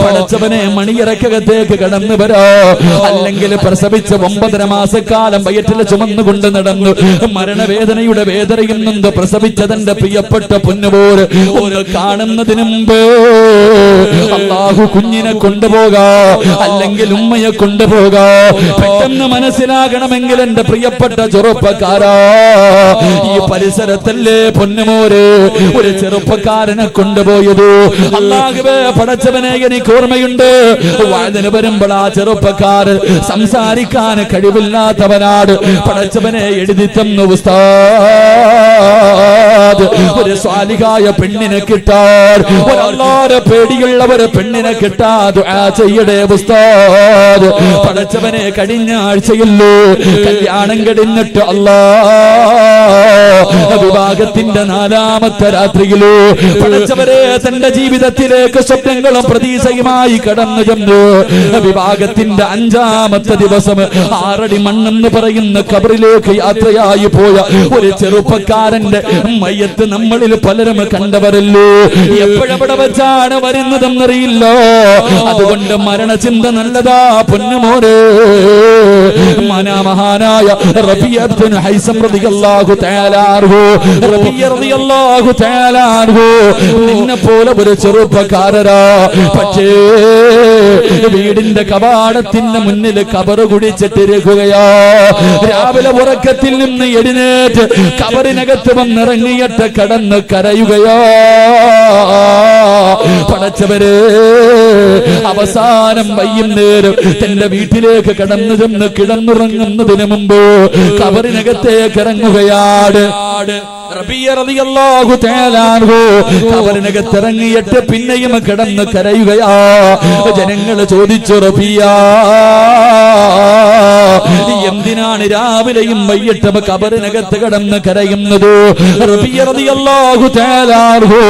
പടച്ചവനെ മണിയറക്കകത്തേക്ക് കടന്നു വരാ, അല്ലെങ്കിൽ പ്രസവിച്ച 9.5 മാസക്കാലം വയറ്റിൽ ചുമന്നുകൊണ്ട് നടന്നു മരണവേദനയുടെ വേദനയുന്നുണ്ട് പ്രസവിച്ചതെന്റെ പ്രിയപ്പെട്ട പൊന്നുപോര് ഒന്ന് കാണുന്നതിന് മുമ്പ് അല്ലാഹു കുഞ്ഞിനെ കൊണ്ടുപോകാ, അല്ലെങ്കിൽ ഉമ്മയെ കൊണ്ടുപോകാ. പെട്ടെന്ന് മനസ്സിലാകണമെങ്കിൽ എന്റെ പ്രിയപ്പെട്ട ചെറുപ്പക്കാരാ, ഈ പരിസരത്തല്ലേ പൊന്നുമോര് ഒരു ചെറുപ്പക്കാരനെ കൊണ്ടുപോയത്? അല്ലാഹുവേ പടച്ചവനെ, എനിക്ക് ഓർമ്മയുണ്ട്, വാതിന് വരുമ്പോൾ ആ ചെറുപ്പക്കാരൻ സംസാരിക്കാൻ കഴിവില്ലാത്തവനാട് പടച്ചവനെ എഴുതി തന്നു ഉസ്താദ്. ഒരു സ്വാലിഹായ പെണ്ണിനെ കിട്ടാൻ, ഒരല്ലാഹുവിനെ പേടിയുള്ള ഒരു പെണ്ണിനെ കിട്ടാ ദുആ ചെയ്യടേ ഉസ്താദ്. പടച്ചവനെ കഴിഞ്ഞ ആഴ്ചയില്ലേ കല്യാണം കഴിഞ്ഞിട്ട് അല്ലാഹ് വിവാഹത്തിന്റെ 4ാമത്തെ രാത്രിയില് പടച്ചവരെ തന്റെ ജീവിതത്തിലേക്ക് സ്വപ്നങ്ങളും പ്രതീക്ഷയുമായി കടന്നു കടന്നു ചെന്നു. വിവാഹത്തിന്റെ 5-ാമത്തെ ദിവസം 6 അടി മണ്ണെന്ന് പറയുന്ന ഖബറിലേക്ക് യാത്രയായി പോയ ഒരു ചെറുപ്പക്കാരന്റെ മയ്യത്ത് നമ്മളിൽ പലരും കണ്ടവരല്ലോ. എപ്പോഴെവിടെ വെച്ചാണ് വരുന്നതെന്നറിയില്ല. അതുകൊണ്ട് മരണചിന്ത നല്ലതാ പൊന്നുമോനെ. മഹാനായ റബീഅ ഇബ്നു ഹൈസം റളിയല്ലാഹു തആല അൻഹു, റബീഅ റളിയല്ലാഹു തആല അൻഹു നിന്നെ പോലെ ഒരു ചെറുപ്പക്കാരനാ. പക്ഷേ വീടിന്റെ കവാടത്തിന്റെ മുന്നിൽ ഖബർ കുടിച്ചിട്ടിരിക്കുകയാ. രാവിലെ ഉറക്കത്തിൽ നിന്ന് എഴുന്നേറ്റ് ഖബറിനകത്ത് വന്നിറങ്ങിയിട്ട് കടന്ന് കരയുകയാ. പടച്ചവരെ, അവസാനം വൈകുന്നേരം തന്റെ വീട്ടിലേക്ക് കടന്നു ചെന്ന് കിടന്നുറങ്ങുന്നതിന് മുമ്പ് ഖബറിനകത്തേക്ക് ഇറങ്ങുകയാണ്. റബീഅ റളിയല്ലാഹു തആല അൻഹു ഖബറിനകത്ത് ഇറങ്ങിയിട്ട് പിന്നെയും കിടന്ന് കരയുകയാ. ജനങ്ങൾ ചോദിച്ചു, റബീഅ എന്തിനാണ് രാവിലെയും വൈകിട്ടും ഖബറിനകത്ത് കിടന്ന് കരയുന്നത്? റബീഅ റളിയല്ലാഹു തആല അൻഹു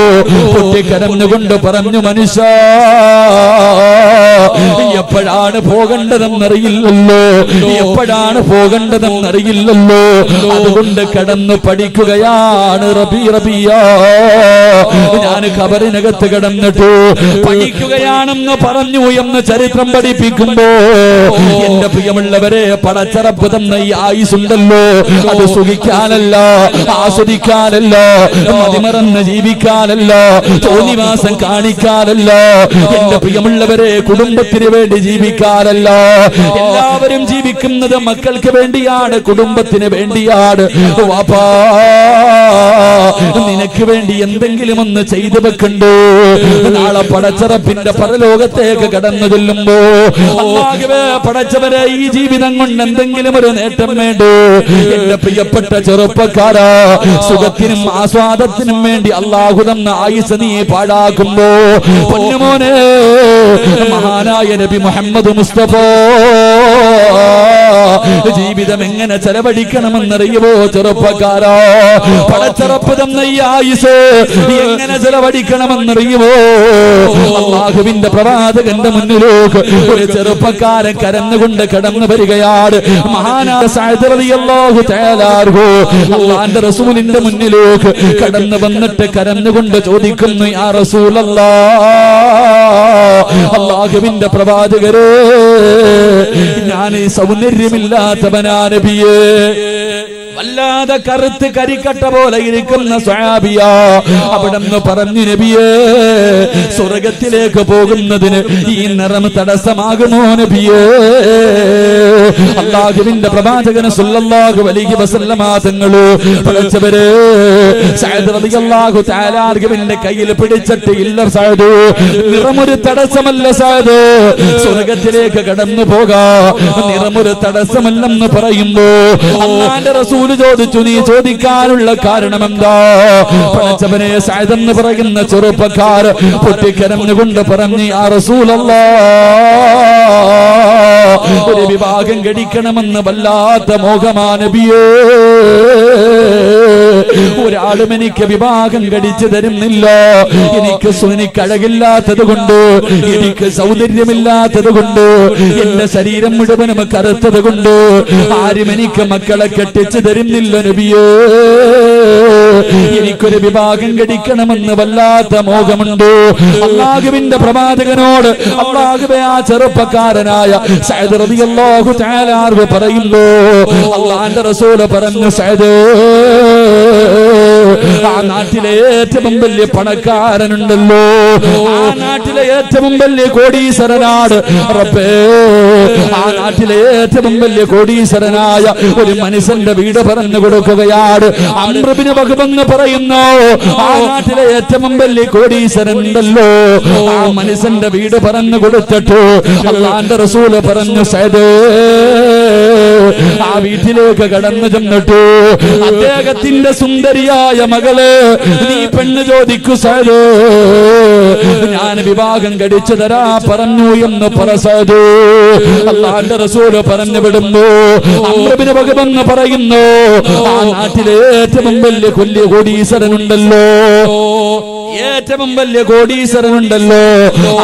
പൊട്ടിക്കരഞ്ഞുകൊണ്ട് പറഞ്ഞു, മനുഷ്യ, എപ്പോഴാണ് പോകേണ്ടതെന്നറിയില്ലല്ലോ, എപ്പോഴാണ് പോകേണ്ടതെന്നറിയില്ലല്ലോ. അതുകൊണ്ട് കടന്നു പഠിക്കുകയാണ് റബീഅ. ഞാൻ ഖബറിനകത്ത് കിടന്നിട്ട് പഠിക്കുകയാണെന്ന് പറഞ്ഞു എന്ന് ചരിത്രം പഠിപ്പിക്കുമ്പോ, എന്റെ പ്രിയമുള്ളവരെ, പടച്ചറപ്പ് തന്ന ഈ ആയുസുണ്ടല്ലോ, അത് സുഖിക്കാനല്ല, ആസ്വദിക്കാനല്ല, മതിമറന്ന് ജീവിക്കാനല്ല, തോന്നിവാസം കാണിക്കാനല്ല. എന്റെ പ്രിയമുള്ളവരെ, കുടുംബത്തിന് വേണ്ടി ജീവിക്കാനല്ല. എല്ലാവരും ജീവിക്കുന്നത് മക്കൾക്ക് വേണ്ടിയാണ്, കുടുംബത്തിന് വേണ്ടിയാണ്. വാപ്പാ, നിനക്ക് വേണ്ടി എന്തെങ്കിലും ഒന്ന് ചെയ്തു വെക്കണ്ടോ? നാളെ പടച്ചറപ്പിന്റെ പരലോകത്തേക്ക് കടന്നു ചെല്ലുമ്പോ, അല്ലാഹുവേ പടച്ചവരെ, ഈ ജീവിതം കൊണ്ട് എന്തെങ്കിലും ഒരു നേട്ടം വേണ്ടോ? എന്റെ പ്രിയപ്പെട്ട ചെറുപ്പക്കാരാ, സുഖത്തിനും ആസ്വാദത്തിനും വേണ്ടി അല്ലാഹു തന്ന ആയുസ് നീ പാഴാക്കുമ്പോ, പൊന്നുമോനെ, മഹാനായ നബി മുഹമ്മദ് മുസ്തഫ ജീവിതം എങ്ങനെ ചെലവഴിക്കണമെന്നറിയുമോ ചെറുപ്പക്കാരാ? പടച്ചറപ്പ് തന്ന ഈ ആയുസ് എങ്ങനെ ചെലവഴിക്കണമെന്നറിയുമോ? അല്ലാഹുവിന്റെ പ്രവാചകന്റെ മുന്നിലേക്ക് ഒരു ചെറുപ്പക്കാരൻ കരഞ്ഞുകൊണ്ട് കടന്നു വരികയാണ്. മഹാനായ സഅദ് റളിയല്ലാഹു തആല അൻഹു അല്ലാഹുവിന്റെ റസൂലിന്റെ മുന്നിലേക്ക് കടന്നു വന്നിട്ട് കരഞ്ഞുകൊണ്ട് ചോദിക്കുന്നു, യാ റസൂലല്ലാഹ്, അല്ലാഹുവിന്റെ പ്രവാചകരേ, ഞാൻ സൗന്ദര്യമില്ലാത്തവനാ നബിയേ. വല്ലാതെ കറുത്ത് കരിക്കട്ട പോലെ ഇരിക്കുന്ന സ്വഹാബിയ അവിടെന്ന് പറഞ്ഞു, നബിയേ, സ്വർഗത്തിലേക്ക് പോകുന്നതിന് ഈ നിറം തടസ്സമാകുമോ നബിയേ? അല്ലാഹുവിന്റെ പ്രവാചകൻ സല്ലല്ലാഹു അലൈഹി വസല്ലമ തങ്ങളെ പഠിച്ചവരെ, സഅദ് റളിയല്ലാഹു തആല അൻഹുവിന്റെ കയ്യിൽ പിടിച്ചിട്ട്, ഇല്ല സഅദ്, നിറമൊരു തടസ്സമല്ല സഅദ്, സ്വർഗത്തിലേക്ക് കടന്നു പോകാ, നിറമൊരു തടസ്സമല്ലെന്ന് പറയുമ്പോ അല്ലാഹുവിന്റെ റസൂൽ ചോദിച്ചു, നീ ചോദിക്കാനുള്ള കാരണം എന്താ? പഠിച്ചവനെ, സഅദ് എന്ന് പറയുന്ന ചെറുപ്പക്കാർ പൊട്ടിക്കരഞ്ഞുകൊണ്ട് പറഞ്ഞു, യാ റസൂലല്ലാഹ്, ഒരു വിവാഹം കഴിക്കണമെന്ന് വല്ലാത്ത മോഹമാ നബിയേ. ഒരാളും എനിക്ക് വിവാഹം കഴിച്ചു തരുന്നില്ല. എനിക്ക് അഴകില്ലാത്തത് കൊണ്ട്, എനിക്ക് സൗന്ദര്യമില്ലാത്തത് കൊണ്ട്, എന്റെ ശരീരം മുഴുവനും കറുത്തത് കൊണ്ട് ആരും എനിക്ക് മക്കളെ കെട്ടിച്ചു തരുന്നില്ല നബിയേ. എനിക്കൊരു വിവാഹം കഴിക്കണമെന്ന് വല്ലാത്ത മോഹമുണ്ട്. അല്ലാഹുവിന്റെ പ്രവാചകനോട് അല്ലാഹുവേ, ആ ചെറുപ്പക്കാരനായ സഅദ് റളിയല്ലാഹു തആല അൻഹു പറയുന്നു, അല്ലാഹുവിന്റെ റസൂൽ പറഞ്ഞു, സഅദ്, ആ നാട്ടിലെ ഏറ്റവും വലിയ പണക്കാരനുണ്ടല്ലോ, ആ നാട്ടിലെ ഏറ്റവും വലിയ കോടീശ്വരനാണ് റബ്ബേ. ആ നാട്ടിലെ ഏറ്റവും വലിയ കോടീശ്വരനായ ഒരു മനുഷ്യന്റെ വീട് പറഞ്ഞു കൊടുക്കുകയാണ്. അംർ ഇബ്നു വഹബ് എന്ന് പറയുന്നു, ആ നാട്ടിലെ ഏറ്റവും വലിയ കോടീശ്വരനുണ്ടല്ലോ, ആ മനുഷ്യന്റെ വീട് പറഞ്ഞു കൊടുത്തിട്ട് അല്ലാഹുവിന്റെ റസൂൽ പറഞ്ഞു, സഅദ്, ആ വീട്ടിലേക്ക് കടന്നു ചെന്നിട്ട് അദ്ദേഹത്തിന്റെ സുന്ദരിയായ മകള്, നീ പെണ്ണ് ചോദിക്കു സഅദ്, ഞാൻ വിവാഹം കഴിച്ചു തരാ പറഞ്ഞു എന്ന് പറസദ്. അല്ലാഹുവിന്റെ റസൂൽ പറഞ്ഞു വിടുന്നു. അംർ ഇബ്നു വഹബ് എന്ന് പറയുന്നു, ആ നാട്ടിലെ ഏറ്റവും വലിയ കോടീശ്വരനുണ്ടല്ലോ, ഏറ്റവും വലിയ കോടീശ്വരനുണ്ടല്ലോ,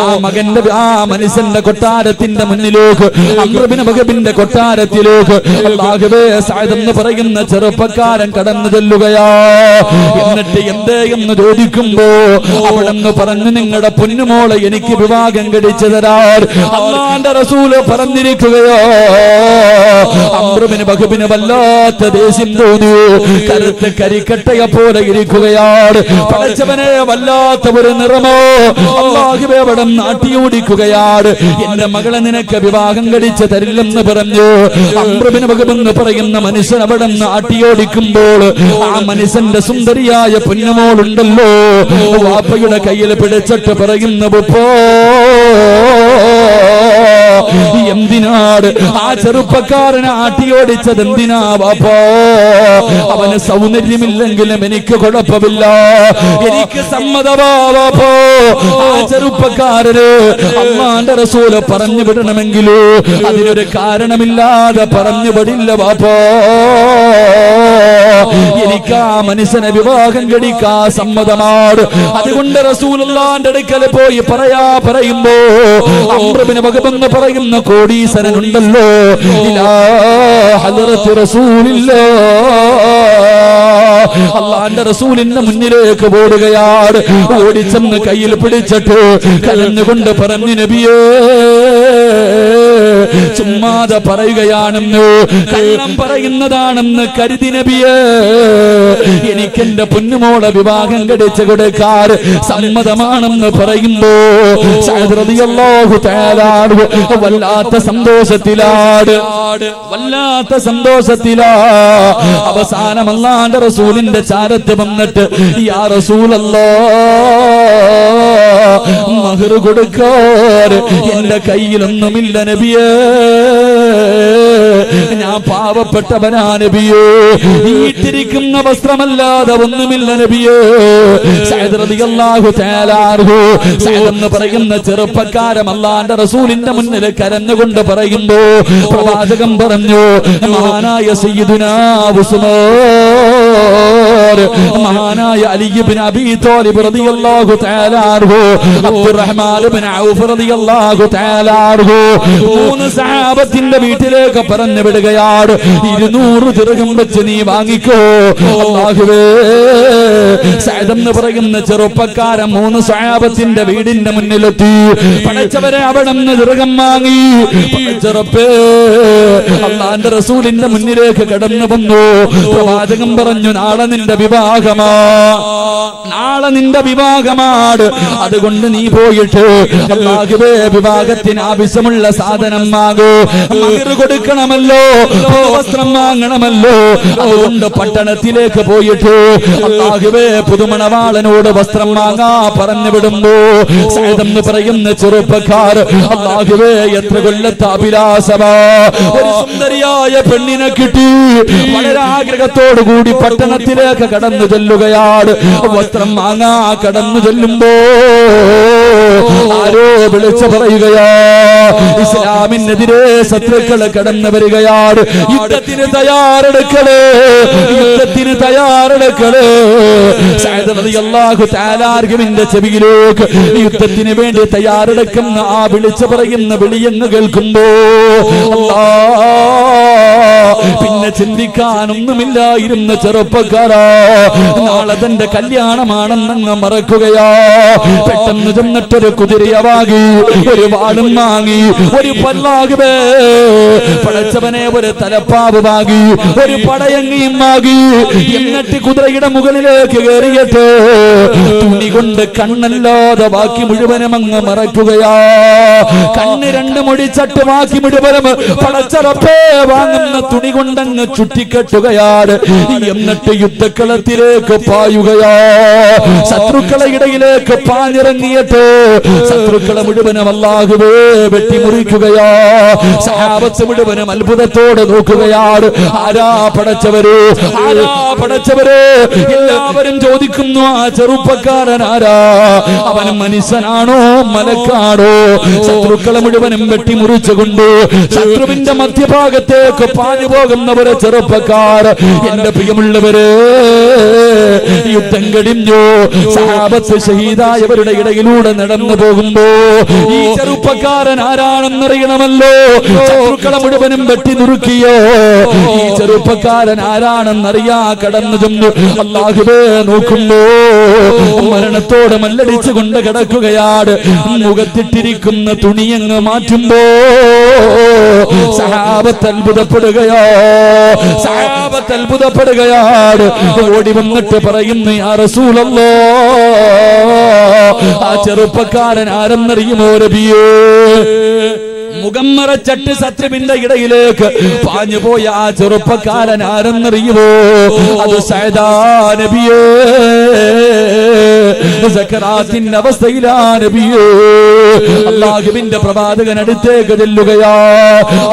ആ മകന്റെ ആ മനുഷ്യന്റെ കൊട്ടാരത്തിന്റെ മുന്നിലേക്ക്, അംർ ഇബ്നു വഹബിന്റെ കൊട്ടാരത്തിലേക്ക് അല്ലാഹുവേ സഅദ് എന്ന് പറയുന്ന ചെറുപ്പക്കാരൻ കടന്നു ചെല്ലുകയാ. എന്നിട്ട് എന്തേ എന്ന് ചോദിക്കുമ്പോ അവിടെന്ന് പറഞ്ഞു, നിങ്ങളുടെ പൊന്നുമോളെ എനിക്ക് വിവാഹം കഴിച്ചു തരാൻ അല്ലാഹുവിന്റെ റസൂല് പറഞ്ഞിരിക്കുകയോ. അംർ ഇബ്നു വഹബിന് വല്ലാത്ത ദേഷ്യം തോന്നി, കറുത്ത കരിക്കട്ടയെ പോലെ ഇരിക്കുകയാണ്. പടച്ചവനെ വല്ലാത്ത ഒരു നിറമോ അല്ലാഹുവേ അവിടെ നാട്ടിയോടിക്കുകയാണ്. എന്റെ മകളെ നിനക്ക് വിവാഹം കഴിച്ചു തരില്ലെന്ന് പറഞ്ഞു അംർ ഇബ്നു വഹബ് എന്ന് പറയുന്ന മനുഷ്യൻ അവിടെ നാട്ടിയോടിക്കുമ്പോൾ ആ മനുഷ്യന്റെ സുന്ദരിയായ പൊന്നുമോളുണ്ടല്ലോ, വാപ്പയുടെ കയ്യിൽ പിടിച്ചിട്ട് പറയുന്ന ഉപ്പോ, എന്തിനാണ് ആ ചെറുപ്പക്കാരനെ ആട്ടിയോടിച്ചത്? എന്തിനാ വാപ്പോ? അവന് സൗന്ദര്യമില്ലെങ്കിലും എനിക്ക് കുഴപ്പമില്ല, എനിക്ക് സമ്മതമാ വാപ്പോ. ആ ചെറുപ്പക്കാരന് അല്ലാഹുവിന്റെ റസൂല് പറഞ്ഞു വിടണമെങ്കിലോ അതിനൊരു കാരണമില്ലാതെ പറഞ്ഞു വിടില്ല വാപ്പോ. എനിക്ക് ആ മനുഷ്യനെ വിവാഹം കഴിക്കാ സമ്മതമാണ്. അതുകൊണ്ട് റസൂലുള്ളാഹിന്റെ അടുക്കൽ പോയി പറയുമ്പോ അംർ ഇബ്നു വഹബ് എന്ന് പറയുന്ന കോടീശ്വരനുണ്ടല്ലോ, ഇലാ ഹദ്റത്തി റസൂലില്ലാഹ്, അല്ലാഹുവിന്റെ റസൂലിന്റെ മുന്നിലേക്ക് ഓടുകയാണ്. ഓടിച്ചെന്ന് കയ്യിൽ പിടിച്ചിട്ട് കരഞ്ഞുകൊണ്ട് പറഞ്ഞു, നബിയേ ചുമ്മാതെ പറയുകയാണെന്ന്, കള്ളം പറയുന്നതാണെന്ന് കരുതി നബിയേ, എനിക്കെന്റെ പൊന്നുമോളെ വിവാഹം കഴിച്ചു കൊടുക്കാൻ സമ്മതമാണെന്ന് പറയുമ്പോ സഅദ് റളിയല്ലാഹു തആല വല്ലാത്ത സന്തോഷത്തിലാണ്. അവസാനം അല്ലാഹുവിന്റെ റസൂലിന്റെ ചാരത്ത് വന്നിട്ട്, യാ റസൂലല്ലാഹ്, മഹർ കൊടുക്കാൻ എന്റെ കയ്യിലൊന്നുമില്ല നബിയേ, ഞാൻ പാവപ്പെട്ടവനാ നബിയേ, ഈട്ടിരിക്കുന്ന വസ്ത്രമല്ലാതെ ഒന്നുമില്ല നബിയേ. സഅദ് റളിയല്ലാഹു തആല അൻഹു, സഅദ് എന്ന് പറയുന്ന ചെറുപ്പക്കാരൻ അല്ലാഹുവിന്റെ റസൂലിന്റെ മുന്നിൽ കരഞ്ഞുകൊണ്ട് പറയുമ്പോ പ്രവാചകൻ പറഞ്ഞു, മഹാനായ സയ്യിദുനാ ഉസ്മാൻ, മഹാനായ അലി ഇബ്നു അബീ ത്വാലിബ് റളിയല്ലാഹു തആല അൻഹു, അബ്ദുറഹ്മാൻ ഇബ്നു ഔഫ് റളിയല്ലാഹു തആല അൻഹു, മൂന്ന് സഹാബത്തിന്റെ വീട്ടിലേക്ക് പറഞ്ഞു വിടുകയാണ്. 200 ദിർഹം വെച്ച് നീ വാങ്ങിക്കോ. അല്ലാഹുവേ, സഅദ് എന്ന് പറയുന്ന ചെറുപ്പക്കാരൻ 3 സഹാബത്തിന്റെ വീടിന്റെ മുന്നിലെത്തി. പടച്ചവരെ അവിടെ നിന്ന് ദിർഹം വാങ്ങി. പടച്ചറപ്പേ, അല്ലാഹുവിന്റെ റസൂലിന്റെ മുന്നിലേക്ക് കടന്നു വന്നു. പ്രവാചകൻ പറഞ്ഞു, നാളെ നിന്റെ വിവാഹമാണ്, അതുകൊണ്ട് നീ പോയിട്ട് അല്ലാഹുവേ വിവാഹത്തിന് ആവശ്യമുള്ള സാധനം വാങ്ങൂ. മഹർ കൊടുക്കണമല്ലോ, വസ്ത്രം വാങ്ങണമല്ലോ. അതുകൊണ്ട് പട്ടണത്തിലേക്ക് പോയിട്ട് അല്ലാഹുവേ പുതുമണവാളനോട് വസ്ത്രം വാങ്ങാ പറഞ്ഞു വിടുമ്പോ സഅദ് എന്ന് പറയുന്ന ചെറുപ്പക്കാർ, അല്ലാഹുവേ എത്ര കൊല്ലത്തെ അഭിലാഷമാ, ഒരു സുന്ദരിയായ പെണ്ണിനെ കിട്ടി. വളരെ ആഗ്രഹത്തോടു കൂടി പട്ടണത്തിലേക്ക് കടന്നു ചെല്ലുകയാണ്. വസ്ത്രം വാങ്ങാ കടന്നു ചെല്ലുമ്പോ ആരോ വിളിച്ചു പറയുകയാ, ഇസ്ലാമിനെതിരെ ശത്രുക്കള് കടന്നു വരികയാണ്, യുദ്ധത്തിന് തയ്യാറെടുക്കണേ. സഅദ് റളിയല്ലാഹു തആല അൻഹുവിന്റെ ചെവിയിലേക്ക് യുദ്ധത്തിന് വേണ്ടി തയ്യാറെടുക്കുന്ന ആ വിളിച്ചു പറയുന്ന വിളിയെന്ന് കേൾക്കുമ്പോ പിന്നെ ചിന്തിക്കാനൊന്നുമില്ലായിരുന്ന ചെറുപ്പക്കാരാ, നാളെ തന്റെ കല്യാണമാണെന്നങ്ങ് മറക്കുകയാ. പെട്ടെന്ന് ചെന്നിട്ടൊരു കുതിരയെ വാങ്ങി, ഒരു വാളും വാങ്ങി, ഒരു പല്ലാകുവേ പടച്ചവനെ ഒരു തലപ്പാവ് വാങ്ങി, ഒരു പടയങ്ങിയും വാങ്ങി. എന്നിട്ട് കുതിരയുടെ മുകളിലേക്ക് കയറിയിട്ട് തുണി കൊണ്ട് കണ്ണല്ലാതെ ബാക്കി മുഴുവനും അങ്ങ് മറക്കുകയാ. കണ്ണ് 2 മുടിച്ചട്ട് ബാക്കി മുഴുവനും പടച്ചറപ്പേ വാങ്ങുന്ന തുണി കൊണ്ടങ്ങ് ചുറ്റിക്കെട്ടുകയാണ്. എന്നിട്ട് യുദ്ധക്കളത്തിലേക്ക് പായുകയാ. ശത്രുക്കളെ ഇടയിലേക്ക് പാഞ്ഞിറങ്ങിയിട്ട് ശത്രുക്കളെ മുഴുവനും അല്ലാഹുവേ വെട്ടിമുറിക്കുകയാ. സഹാബത്ത് മുഴുവനും അത്ഭുതത്തോടെ നോക്കുകയാണ്. ആരാ പടച്ചവര്, ആരാ പടച്ചവര്? എല്ലാവരും ചോദിക്കുന്നു, ആ ചെറുപ്പക്കാരൻ ആരാ? അവൻ മനുഷ്യനാണോ മലക്കാണോ? ശത്രുക്കളെ മുഴുവനും വെട്ടിമുറിച്ചുകൊണ്ട് ശത്രുവിന്റെ മധ്യഭാഗത്തേക്ക് പാഞ്ഞു പോകുന്നവരെ ചെറുപ്പക്കാർ. എന്റെ പ്രിയമുള്ളവര്, യുദ്ധം കഴിഞ്ഞു, സഹാബത്ത് ഷഹീദായവരുടെ ഇടയിലൂടെ നടന്നു പോകുമ്പോ ഈ ചെറുപ്പക്കാരൻ ആരാണെന്നറിയണമല്ലോ. ശത്രുക്കളെ മുഴുവനും വെട്ടി നുറുക്കിയോ. ഈ ചെറുപ്പക്കാരൻ ആരാണെന്നറിയാ കടന്നു ചെന്നു അല്ലാഹുവേ നോക്കുമ്പോ മരണത്തോട് മല്ലടിച്ചുകൊണ്ട് കിടക്കുകയാണ്. മുഖത്തിട്ടിരിക്കുന്ന തുണിയങ്ങ് മാറ്റുമ്പോ സഹാബത്ത് അത്ഭുതപ്പെടുകയോ, സഹാബത്ത് അത്ഭുതപ്പെടുകയാണ്. ഓടി വന്നിട്ട് പറയുന്നു, യാ റസൂലല്ലാഹ്, ആ ചെറുപ്പക്കാരൻ ആരെന്നറിയുമോ നബിയേ? മുഖം മറച്ചിട്ട് ശത്രുവിന്റെ ഇടയിലേക്ക് പാഞ്ഞു പോയ ആ ചെറുപ്പക്കാരൻ ആരെന്നറിയുമോ? അത് സഅദാ നബിയേ, സക്കറാത്തിന്റെ അവസ്ഥയിലാ നബിയേ. അല്ലാഹുവിന്റെ പ്രവാചകൻ അടുത്തേക്ക് ചെല്ലുകയാ.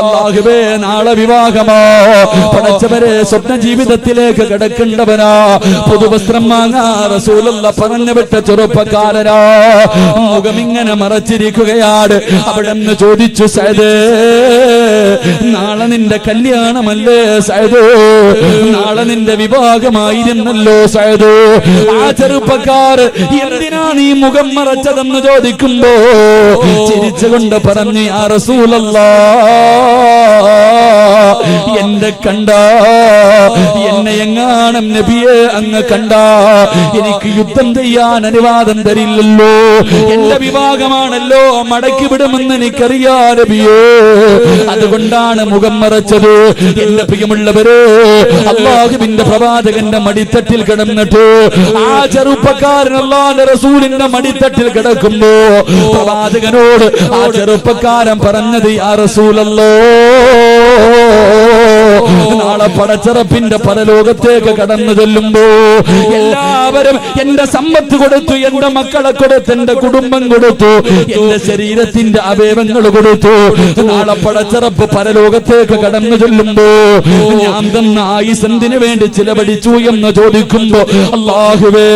അല്ലാഹുവേ, നാളെ വിവാഹമാ. പടച്ചവരെ, സ്വപ്ന ജീവിതത്തിലേക്ക് കിടക്കേണ്ടവനാ. പുതുവസ്ത്രം വാങ്ങാ റസൂലുള്ളാഹി പറഞ്ഞു വിട്ട ചെറുപ്പക്കാരനാ. മുഖം ഇങ്ങനെ മറച്ചിരിക്കുകയാണ്. അവിടെ നിന്ന് ചോദിച്ചു, സഅദേ, നാളെ നിന്റെ കല്യാണമല്ലേ സഅദേ? നാളെ നിന്റെ വിവാഹമായിരുന്നല്ലോ സഅദേ? ആ ചെറുപ്പക്കാർ എന്തിനാ നീ മുഖം മറച്ചതെന്ന് ചോദിക്കുമ്പോ ചിരിച്ചുകൊണ്ട് പറഞ്ഞു, യാ റസൂലല്ലാഹ്, എന്റെ കണ്ട, എന്നെ എങ്ങാനും നബിയെ അങ്ങ് കണ്ട എനിക്ക് യുദ്ധം ചെയ്യാൻ അനുവാദം തരില്ലല്ലോ. എന്റെ വിവാഹമാണല്ലോ, മടക്കി വിടുമെന്ന് എനിക്കറിയാ നബിയേ. അതുകൊണ്ടാണ് മുഖം മറച്ചത്. എന്റെ പ്രിയമുള്ളവരെ, അല്ലാഹുവിന്റെ പ്രവാചകന്റെ മടിത്തട്ടിൽ കിടന്നിട്ട് ആ ചെറുപ്പക്കാരൻ അല്ലാഹുവിന്റെ റസൂലിന്റെ മടിത്തട്ടിൽ കിടക്കുമ്പോ പ്രവാചകനോട് ആ ചെറുപ്പക്കാരൻ പറഞ്ഞത്, യാ റസൂലല്ലാഹ്, നാളെ പടച്ചറപ്പിന്റെ പരലോകത്തേക്ക് കടന്നു ചെല്ലുമ്പോ എല്ലാവരും എന്റെ സമ്പത്ത് കൊടുത്തു, എന്റെ മക്കളെ കൊടുത്തു, എന്റെ കുടുംബം കൊടുത്തു, എന്റെ ശരീരത്തിന്റെ അവയവങ്ങൾ കൊടുത്തു. നാളെ പടച്ചറപ്പ് പരലോകത്തേക്ക് കടന്നു ചെല്ലുമ്പോ ഞാൻ തന്ന ആയുസ് എന്തിനു വേണ്ടി ചിലവഴിച്ചു എന്ന് ചോദിക്കുമ്പോ അല്ലാഹുവേ,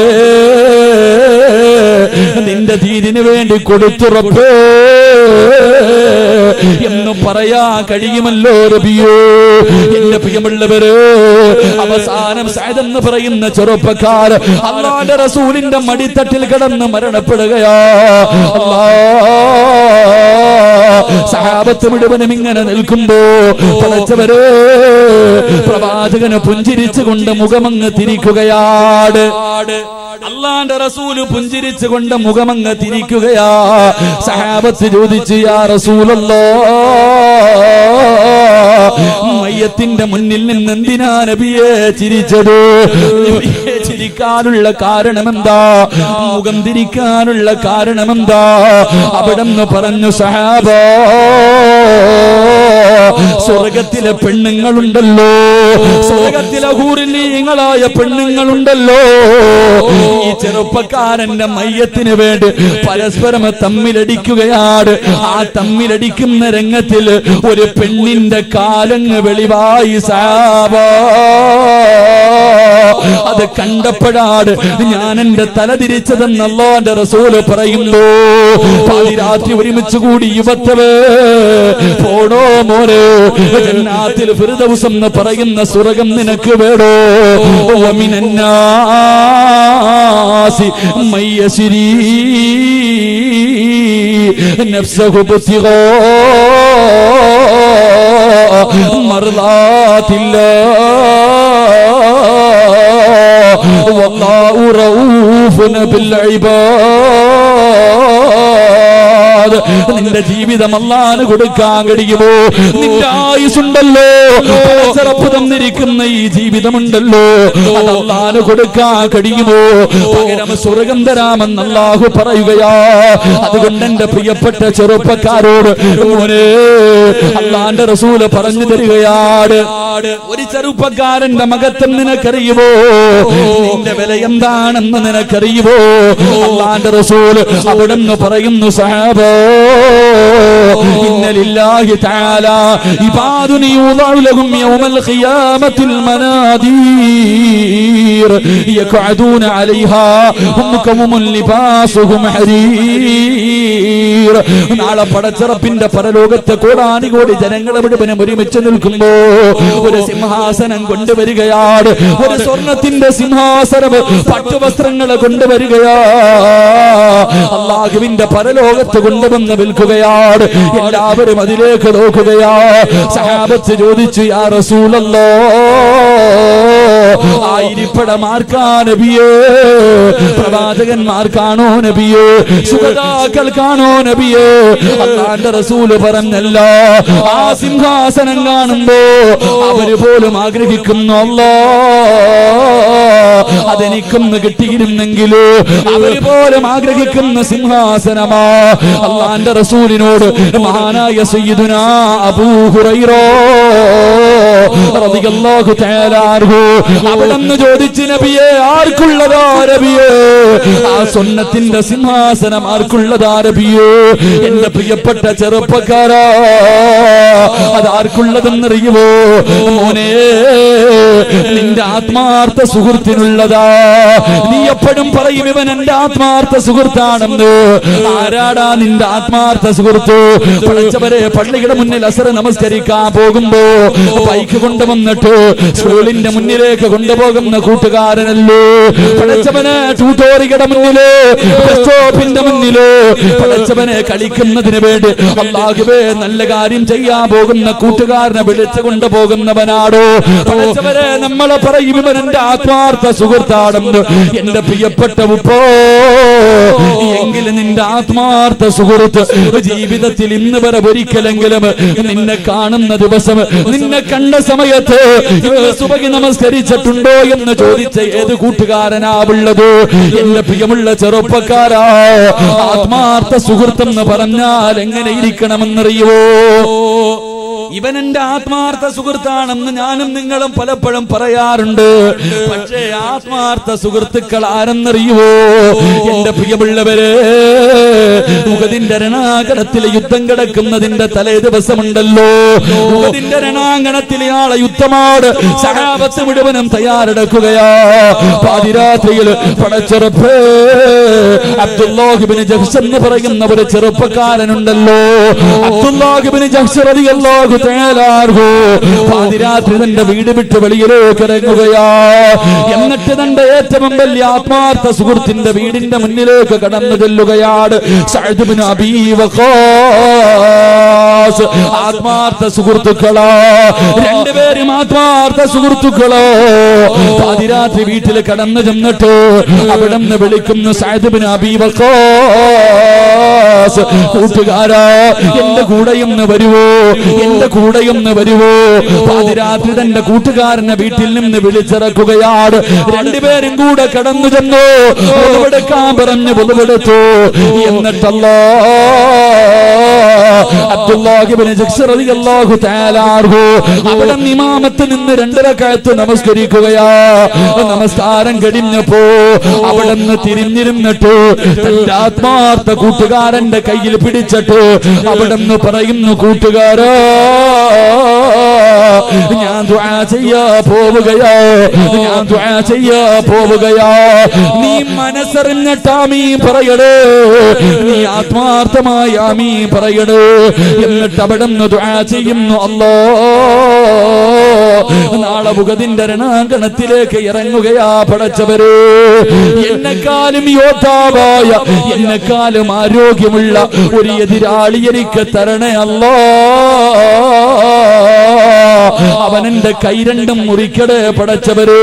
നിന്റെ ദീനിനു വേണ്ടി കൊടുത്തു റബ്ബേ എന്ന് പറയാ കഴിയുമല്ലോ നബിയേ. എന്റെ പ്രിയമുള്ളവര്, അവസാനം സഅദ് എന്ന് പറയുന്ന ചെറുപ്പക്കാർ അല്ലാഹുവിന്റെ റസൂലിന്റെ മടിത്തട്ടിൽ കിടന്ന് മരണപ്പെടുകയാ. സഹാബത്ത് മുഴുവനും ഇങ്ങനെ നിൽക്കുമ്പോ പടച്ചവരെ, പ്രവാചകന് പുഞ്ചിരിച്ചുകൊണ്ട് മുഖമങ്ങ് തിരിക്കുകയാണ്. അല്ലാഹുവിന്റെ റസൂല് പുഞ്ചിരിച്ചുകൊണ്ട് മുഖമങ്ങ് തിരിക്കുകയാ. സഹാബത്ത് ചോദിച്ചു, യാ റസൂലല്ലാഹ്, മയ്യത്തിന്റെ മുന്നിൽ നിന്ന് എന്തിനാ നബിയെ ചിരിച്ചത്? നബിയെ ചിരിക്കാനുള്ള കാരണമെന്താ? മുഖം തിരിക്കാനുള്ള കാരണമെന്താ? അവിടെന്ന് പറഞ്ഞു, സഹാബാ, സ്വർഗത്തിലെ പെണ്ണുങ്ങളുണ്ടല്ലോ, സ്വർഗത്തിലെ ഹൂറിലീങ്ങളായ പെണ്ണുങ്ങളുണ്ടല്ലോ, ഈ ചെറുപ്പക്കാരന്റെ മയ്യത്തിന് വേണ്ടി പരസ്പരം തമ്മിലടിക്കുകയാണ്. ആ തമ്മിലടിക്കുന്ന രംഗത്തിൽ ഒരു പെണ്ണിന്റെ കാലങ്ങ് വെളിവായി സഹാബാ. അത് കണ്ടപ്പോഴാണ് ഞാൻ എന്റെ തല തിരിച്ചതെന്ന് അല്ലാഹുവിന്റെ റസൂല് പറയുന്നു. പാതിരാത്രി ഒരുമിച്ച് കൂടി യുവത്തവേ പോടോ മോനെ, ജന്നാത്തിൽ ഫിർദൗസ് എന്ന് പറയുന്ന സ്വർഗ്ഗം നിനക്ക് വേടോ. വമിനന്നാസി മയ്യസിരി നഫ്സഹു ബുത്തിഗാ മർളാത്തില്ലാഹ് വല്ലാഹു റഊഫുൻ ബിൽ ഇബാദ്. നിന്റെ ജീവിതം അല്ലാഹുവിന് കൊടുക്കാൻ കഴിയുമോ? നിന്റെ ആയുസ്സുണ്ടല്ലോ, ചെറുപ്പ് തന്നിരിക്കുന്ന ഈ ജീവിതമുണ്ടല്ലോ, അത് അല്ലാഹുവിന് കൊടുക്കാൻ കഴിയുമോ? പകരം സ്വർഗം തരാമെന്ന് അല്ലാഹു പറയുകയാ. അതുകൊണ്ട് എന്റെ പ്രിയപ്പെട്ട ചെറുപ്പക്കാരോട് മോനെ, അല്ലാഹുവിന്റെ റസൂൽ പറഞ്ഞു തരികയാണ്, ഒരു ചെറുപ്പക്കാരന്റെ മഹത്വം നിനക്കറിയുമോ? നിന്റെ വില എന്താണെന്ന് നിനക്കറിയുമോ? അല്ലാഹുവിന്റെ റസൂൽ അവിടുന്ന് പറയുന്നു, സഹാബോ ഇന്ന ലില്ലാഹി തആല ഇബാദുൻ യുദഉ ലഹും യൗമൽ ഖിയാമത്തിൽ മനാദീർ യഖഅദൂന അലൈഹാ ഹും കൗമുൻ ലിബാസുഹും ഹരീർ. നാളെ പടച്ചറപ്പിന്റെ പരലോകത്തെ കോടാനുകോടി ജനങ്ങളെ മുഴുവനും ഒരുമിച്ച് നിൽക്കുമ്പോ ഒരു സിംഹാസനം കൊണ്ടുവരികയാണ്. ഒരു സ്വർണത്തിന്റെ സിംഹാസനം, പട്ടുവസ്ത്രങ്ങളെ കൊണ്ടുവരികയാ. അല്ലാഹുവിന്റെ പരലോകത്ത് കൊണ്ടുവന്ന് വിൽക്കുകയാണ്. എല്ലാവരും അതിലേക്ക് നോക്കുകയാ. സഹാബത്ത് ചോദിച്ചു, യാ റസൂലല്ലാഹ്, ആ ഇരിപ്പിടമാർക്കാ നബിയേ? പ്രവാചകന്മാർക്കാണോ നബിയേ? സുഹൃതാക്കൾക്കാണോ നബിയേ? അല്ലാഹുവിന്റെ റസൂല് പറഞ്ഞല്ല, ആ സിംഹാസനം കാണുമ്പോ അവര് പോലും ആഗ്രഹിക്കുന്നു, അല്ലാഹ് അതെനിക്കൊന്ന് കിട്ടിയിരുന്നെങ്കിലോ. അവര് പോലും ആഗ്രഹിക്കുന്ന സിംഹാസനമാ. അല്ലാഹുവിന്റെ റസൂലിനോട് മഹാനായ സയ്യിദുനാ അബൂ ഹുറൈറ റളിയല്ലാഹു തആല അൻഹു അവിടുന്ന് ചോദിച്ചു, നബിയേ ആർക്കുള്ളതാ നബിയേ? ആ സുന്നത്തിന്റെ സിംഹാസനം ആർക്കുള്ളതാ നബിയേ? എന്റെ പ്രിയപ്പെട്ട ചെറുപ്പക്കാരാ, അതാർക്കുള്ളതെന്നറിയുമോ? മോനെ, നിന്റെ ആത്മാർത്ഥ സുഹൃത്തിനുള്ളതാ. നീ എപ്പോഴും പറയും, ഇവൻ എന്റെ ആത്മാർത്ഥ സുഹൃത്താണെന്ന്. ആരാടാ നിന്റെ ആത്മാർത്ഥ സുഹൃത്ത്? പഠിച്ചവരെ, പള്ളിയുടെ മുന്നിൽ അസർ നമസ്കരിക്കാൻ പോകുമ്പോ ബൈക്ക് കൊണ്ടുവന്നിട്ട് സ്കൂളിന്റെ മുന്നിലേക്ക് കൊണ്ടുപോകുന്ന കൂട്ടുകാരനല്ലോ. പഠിച്ചവന് ട്യൂട്ടോറിയുടെ മുന്നില്, ബസ് സ്റ്റോപ്പിന്റെ മുന്നില് പഠിച്ചവനെ കളിക്കുന്നതിന് വേണ്ടി അല്ലാഹുവേ നല്ല കാര്യം ചെയ്യാൻ പോകുന്ന കൂട്ടുകാരനെ വിളിച്ചു കൊണ്ടുപോകുന്നവനാടോ? പഠിച്ചവരെ, നമ്മളെ പറയും ഇവൻ എന്റെ ആത്മാർത്ഥ സുഹൃത്താണെന്ന്. എന്റെ പ്രിയപ്പെട്ട ഉപ്പോ, എങ്കിലും നിന്റെ ആത്മാർത്ഥ സുഹൃത്ത് ജീവിതത്തിൽ ഇന്ന് വരെ ഒരിക്കലെങ്കിലും നിന്നെ കാണുന്ന ദിവസം, നിന്നെ കണ്ട സമയത്ത് സുബഹി നമസ്കരിച്ചിട്ടുണ്ടോ എന്ന് ചോദിച്ച ഏത് കൂട്ടുകാരനാവുള്ളത്? എന്റെ പ്രിയമുള്ള ചെറുപ്പക്കാരാ, ആത്മാർത്ഥ സുഹൃത്തെന്ന് പറഞ്ഞാൽ എങ്ങനെ ഇരിക്കണമെന്നറിയുവോ? ഇവൻ എന്റെ ആത്മാർത്ഥ സുഹൃത്താണെന്ന് ഞാനും നിങ്ങളും പലപ്പോഴും പറയാറുണ്ട്. പക്ഷേ ആത്മാർത്ഥ സുഹൃത്തുക്കൾ ആരെന്നറിയുവോ? എന്റെ പ്രിയമുള്ളവരെ, ഉഹദിന്റെ രണാങ്കണത്തിൽ യുദ്ധം കിടക്കുന്നതിന്റെ തലേ ദിവസമുണ്ടല്ലോ, ഉഹദിന്റെ രണാങ്കണത്തിൽ ആളെ യുദ്ധമാണ്. സഹാബത്ത് മുഴുവനും തയ്യാറെടുക്കുകയാ. പാതിരാത്രിയിൽ പടച്ചെറുപ്പ് അബ്ദുല്ലാഹ് ഇബ്നു ജഹ്ശ് എന്ന് പറയുന്ന ഒരു ചെറുപ്പക്കാരനുണ്ടല്ലോ. അബ്ദുല്ലാഹ് ഇബ്നു ജഹ്ശ് റളിയല്ലാഹു തആല അൻഹു പാതിരാത്രി തന്റെ വീട് വിട്ട് വെളിയിലേക്ക് ഇറങ്ങുകയാ. എന്നിട്ട് തന്റെ ഏറ്റവും വലിയ ആത്മാർത്ഥ സുഹൃത്തിന്റെ വീടിന്റെ മുന്നിലേക്ക് കടന്നു ചെല്ലുകയാണ്. സഅദ് ഇബ്നു അബീ വഖാസ്. ആത്മാർത്ഥ സുഹൃത്തുക്കളോ, രണ്ടുപേരും ആത്മാർത്ഥ സുഹൃത്തുക്കളോ. പാതിരാത്രി വീട്ടിൽ കടന്നു ചെന്നിട്ട് അവിടെ നിന്ന് വിളിക്കുന്നു, സഅദ് ഇബ്നു അബീ വഖാസ്, കൂട്ടുകാരാ എന്റെ കൂടെയൊന്ന് വരുവോ, എന്റെ കൂടെയൊന്ന് വരുവോ? പാതിരാത്രി തന്റെ കൂട്ടുകാരനെ വീട്ടിൽ നിന്ന് വിളിച്ചിറക്കുകയാണ്. രണ്ടുപേരും കൂടെ കടന്നു ചെന്നു, ഒളിവെടുക്കാൻ പറഞ്ഞു ഒളിവെടുത്തു. എന്നിട്ടല്ലോ അബ്ദുല്ലാഹ് ഇബ്നു ജഹ്ശ് റളിയല്ലാഹു തആല അൻഹു അവിടെ ഇമാമത്ത് നിന്ന് 2 റക്അത്ത് നമസ്കരിക്കുകയാ. നമസ്കാരം കഴിഞ്ഞപ്പോ അവിടെ നിന്ന് തിരിഞ്ഞിരുന്നിട്ട് തന്റെ ആത്മാർത്ഥ കൂട്ടുകാരന്റെ കയ്യിൽ പിടിച്ചിട്ട് അവിടെ നിന്ന് പറയുന്നു, കൂട്ടുകാരാ ഞാൻ ദുആ ചെയ്യാ പോവുകയാ, ഞാൻ ദുആ ചെയ്യാ പോവുകയാ. നീ മനസ്സറിഞ്ഞിട്ട് ആമീൻ പറയണേ, നീ ആത്മാർത്ഥമായി ആമീൻ പറയണേ. എന്നിട്ട് അവിടെ നിന്ന് ദുആ ചെയ്യുന്നു, അല്ലാഹ് നാളെ ഉഹദിന്റെ രണാങ്കണത്തിലേക്ക് ഇറങ്ങുകയാ. പടച്ചവരെ, എന്നെക്കാളും യോദ്ധാവായ, എന്നെക്കാളും ആരോഗ്യമുള്ള ഒരു എതിരാളി എനിക്ക് തരണേ അല്ലാഹ്. അവൻ എന്റെ കൈ രണ്ടും മുറിക്കടേ പടച്ചവര്,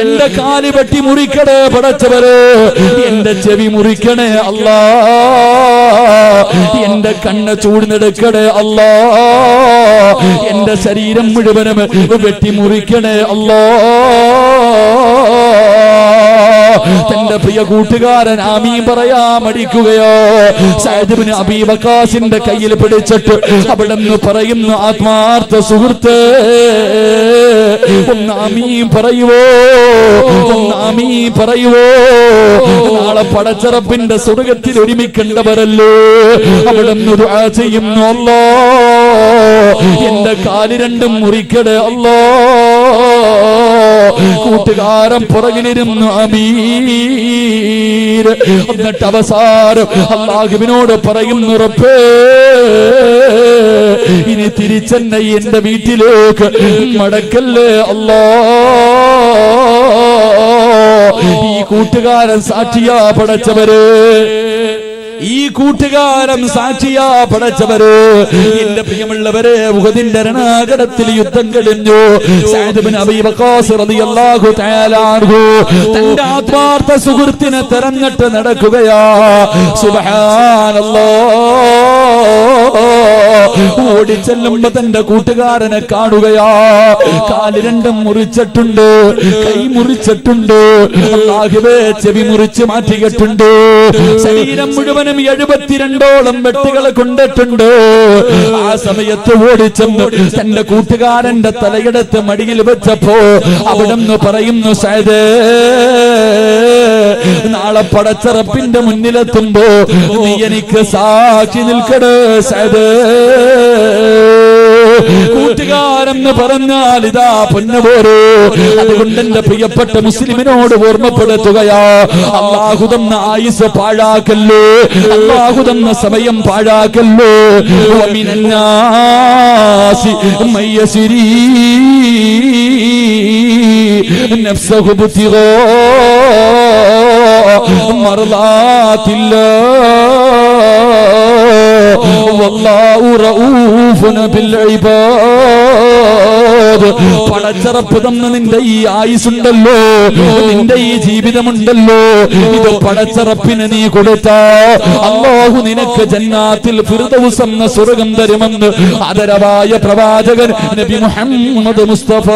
എന്റെ കാല് വെട്ടി മുറിക്കടേ പടച്ചവര്, എന്റെ ചെവി മുറിക്കണേ അല്ലാഹ്. എന്റെ കണ്ണ് ചൂടുന്നെടുക്കണേ അല്ലാ, എന്റെ ശരീരം മുഴുവനും വെട്ടിമുറിക്കണേ അല്ലാ. തന്റെ പ്രിയ കൂട്ടുകാരൻ ആമീൻ പറയാൻ മടിക്കുകയോ? സഅദ് ഇബ്നു അബീ വഖാസിന്റെ കയ്യിൽ പിടിച്ചിട്ട് അവിടെന്ന് പറയുന്നു, ആത്മാർത്ഥ സുഹൃത്ത് ഒന്ന് ആമീൻ പറയുവോ, ഒന്ന് ആമീൻ പറയുവോ? നാളെ പടച്ചറപ്പിന്റെ സ്വർഗത്തിൽ ഒരുമിക്കേണ്ടവരല്ലോ. അവിടെന്ന് ദുആ ചെയ്യുന്നു, അല്ലാ എന്റെ കാല് രണ്ടും മുറിക്കടേ അല്ലാ. കൂട്ടുകാരൻ പുറകിലിരുന്നു അമീൻ. എന്നിട്ട് അവസാനം അല്ലാഹുവിനോട് പറയുന്നു, റബ്ബേ ഇനി തിരിച്ചെന്നെ എന്റെ വീട്ടിലേക്ക് മടക്കല്ലേ അല്ലാ. ഈ കൂട്ടുകാരൻ സാക്ഷിയാ പടച്ചവര്, ഈ കൂട്ടുകാരൻ സാക്ഷിയാ പടച്ചവര്. എന്റെ പ്രിയമുള്ളവരെ, ഉഹദിന്റെ രണാകടത്തിൽ യുദ്ധം കഴിഞ്ഞു. സഅദ് ഇബ്നു അബീ വഖാസ് റളിയല്ലാഹു തആല അൻഹു തന്റെ ആത്മാർത്ഥ സുഹൃത്തിനെ തെരഞ്ഞിട്ട് നടക്കുകയാ. സുബ്ഹാനല്ലാഹ്. ഓടിച്ചെല്ലുമ്പോ തന്റെ കൂട്ടുകാരനെ കാണുകയാ. കാല് രണ്ടും മുറിച്ചിട്ടുണ്ട്, കൈ മുറിച്ചിട്ടുണ്ട്, അല്ലാഹുവേ ചെവി മുറിച്ച് മാറ്റിയിട്ടുണ്ട്. ശരീരം മുഴുവനും 72ഓളം വെട്ടുകൾ കൊണ്ടിട്ടുണ്ട്. ആ സമയത്ത് ഓടിച്ചെന്ന് തന്റെ കൂട്ടുകാരന്റെ തലയെടുത്ത് മടിയിൽ വെച്ചപ്പോ അവിടെന്ന് പറയുന്നു, സഅദേ നാളെ പടച്ചറപ്പിന്റെ മുന്നിലെത്തുമ്പോ നീ എനിക്ക് സാക്ഷി നിൽക്കണേ സഅദേ. കൂട്ടുകാരെന്ന് പറഞ്ഞാൽ ഇതാ പൊന്നുപോരോ. അതുകൊണ്ട് എന്റെ പ്രിയപ്പെട്ട മുസ്ലിമിനോട് ഓർമ്മപ്പെടുത്തുകയാ, അല്ലാഹു തന്ന ആയുസ് പാഴാക്കല്ലോ, അല്ലാഹു തന്ന സമയം പാഴാക്കല്ലോ. വമിനന്നാസി മയ്യസിരീ നഫ്സഹു ബുതിഗാ മർളാത്തില്ലാഹ് വല്ലാഹു റഊഫുൻ ബിൽ ഇബാദ്. പടച്ചറപ്പ് തന്ന നിന്റെ ഈ ആയുസുണ്ടല്ലോ, നിന്റെ ഈ ജീവിതമുണ്ടല്ലോ, ഇത് പടച്ചറപ്പിന് നീ കൊടുത്ത അല്ലാഹു നിനക്ക് ജന്നാത്തിൽ ഫിർദൗസ് എന്ന സ്വർഗ്ഗം തരുമെന്ന് ആദരവായ പ്രവാചകൻ നബി മുഹമ്മദ് മുസ്തഫ.